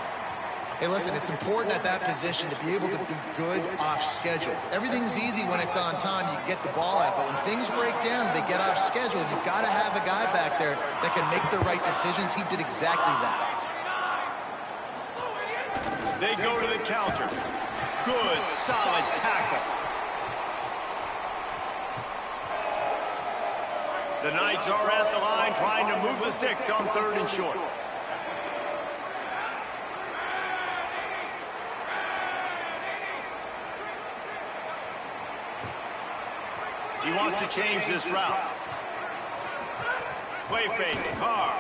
Hey, listen, it's important at that position to be able to be good off schedule. Everything's easy when it's on time. You get the ball out, but when things break down, they get off schedule. You've got to have a guy back there that can make the right decisions. He did exactly that. They go to the counter. Good, solid tackle. The Knights are at the line trying to move the sticks on 3rd and short. He wants to change this route. Play fake. Carr.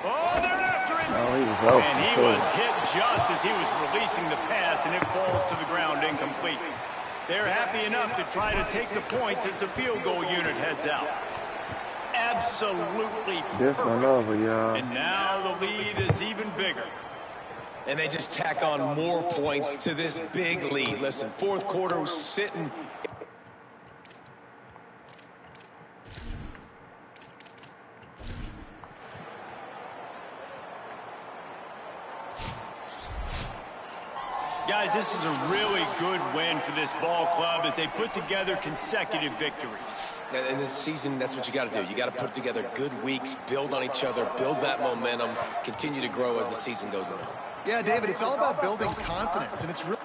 Oh, they're after him. Oh, he was open. And he was hit just as he was releasing the pass, and it falls to the ground incomplete. They're happy enough to try to take the points as the field goal unit heads out. Absolutely perfect. This one over, y'all. And now the lead is even bigger. And they just tack on more points to this big lead. Listen, 4th quarter was sitting. Guys, this is a really good win for this ball club as they put together consecutive victories. In this season, that's what you got to do. You got to put together good weeks, build on each other, build that momentum, continue to grow as the season goes on. Yeah, David, it's all about building confidence, and it's really...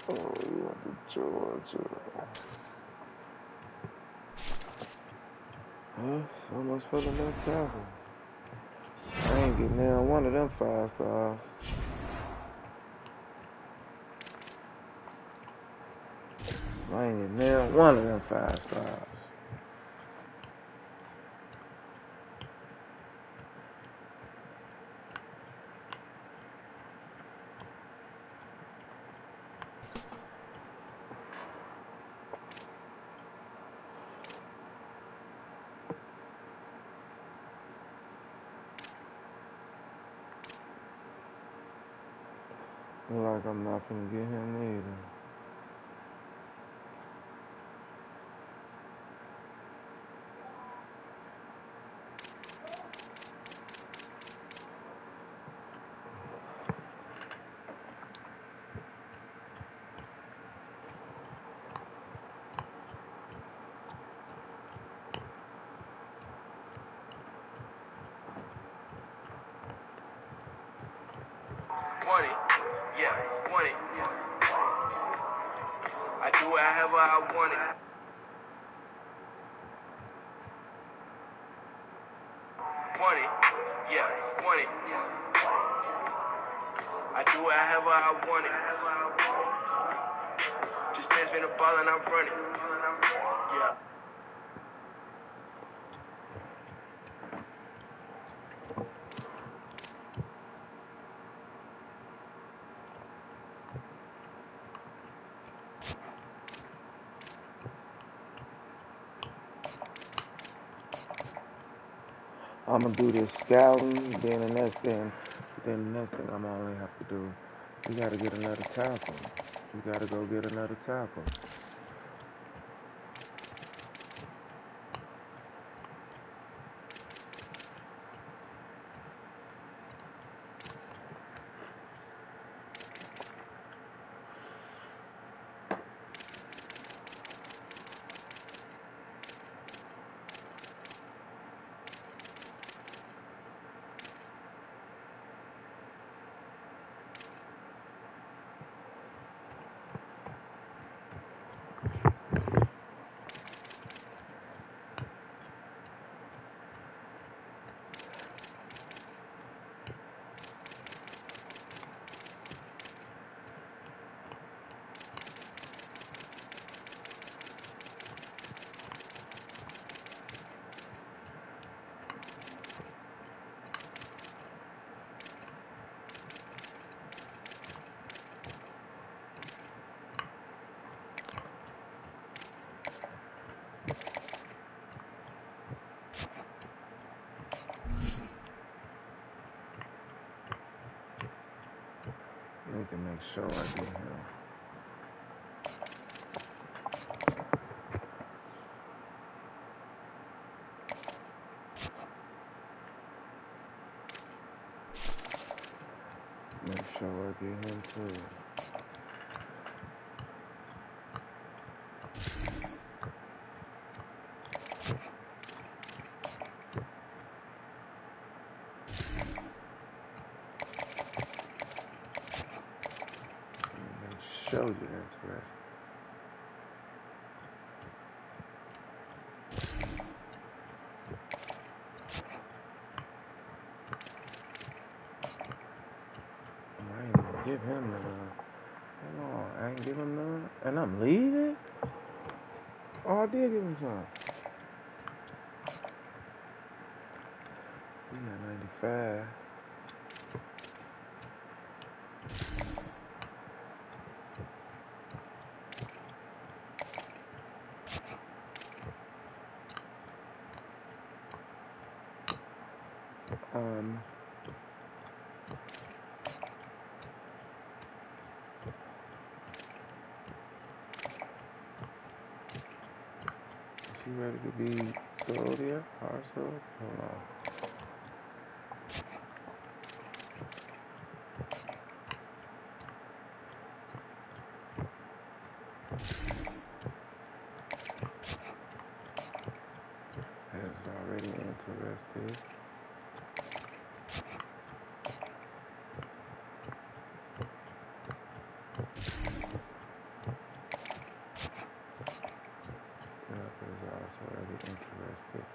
Oh, you went to Georgia. It's almost for the left tackle. I ain't getting down one of them 5 stars. I ain't getting down one of them 5 stars. Like I'm not gonna get him either. Want it, yeah, want it. I do it however I want it. Want it, yeah, want it. I do it however I want it. Just pass me the ball and I'm running. Yeah. I'm gonna do this scouting, then the next thing I'm gonna only have to do, we gotta get another tackle. We gotta go get another tackle. I need to make sure I get him. Make sure I get him too. Show you interested. I ain't even give him none. Hang on, I ain't give him none. And I'm leaving? Oh, I did give him some. We got 95. Is she ready to be sold yet? Hard sold? Hold on. Has already interested. Is also already interested.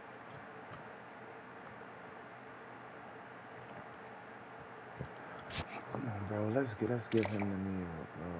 Come on, bro. Let's give him the meal, bro.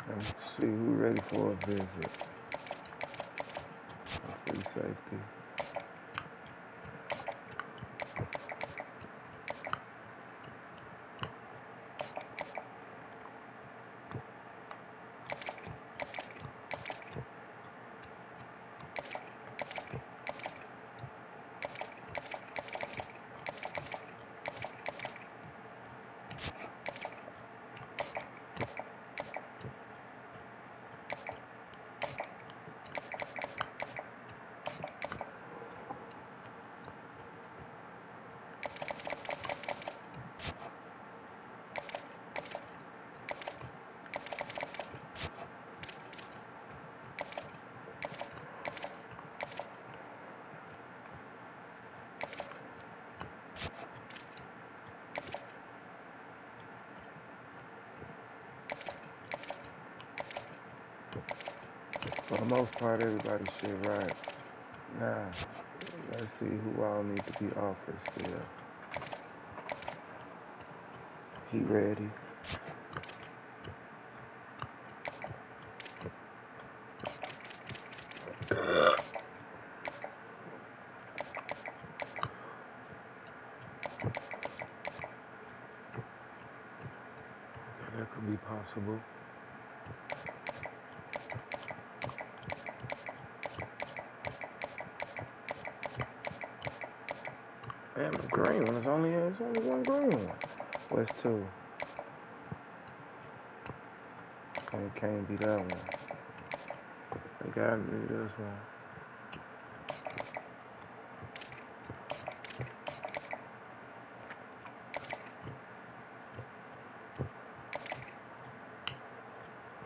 Let's see who's ready for a visit. free safety. For the most part, everybody shit right. Now, let's see who all need to be offered still. He ready. That could be possible. Damn, the green one is only one green one. Where's two? Can't be that one. It gotta be this one.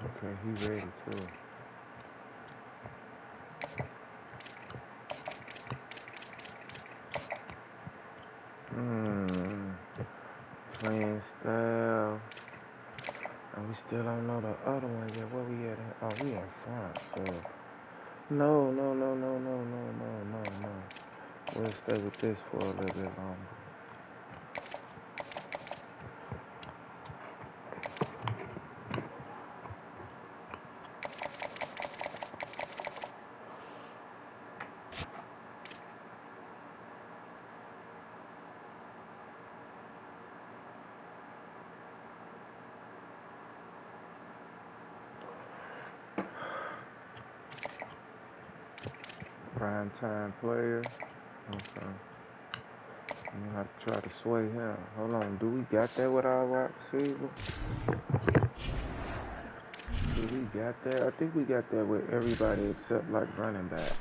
Okay, he ready too. Playing style. And we still don't know the other one yet. Where we at? Oh, we in front, so. No. We'll stay with this for a little bit longer. Prime time player. Okay. I'm gonna have to try to sway him. Hold on. Do we got that with our wide receiver? Do we got that? I think we got that with everybody except like running back.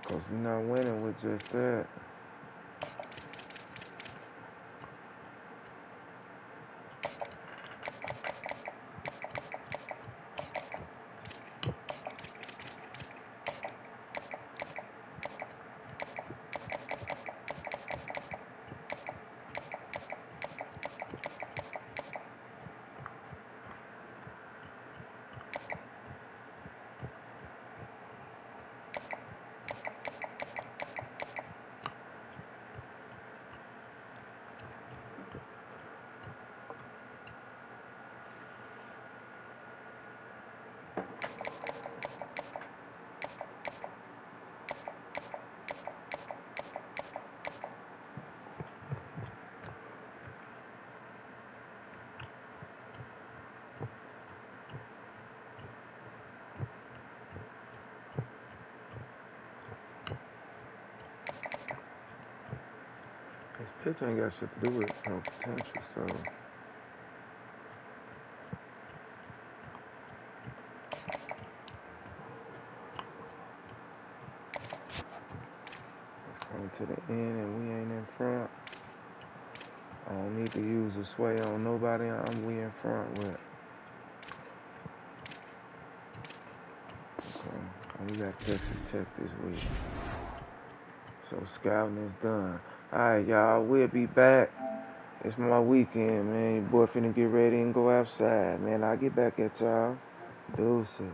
Because we're not winning with just that. His pitch ain't got shit to do with no potential, so. It's coming to the end and we ain't in front. I don't need to use a sway on nobody we in front with. We got Texas Tech this week. So scouting is done. Alright, y'all, we'll be back. It's my weekend, man. Your boy finna get ready and go outside, man. I'll get back at y'all. Deuces.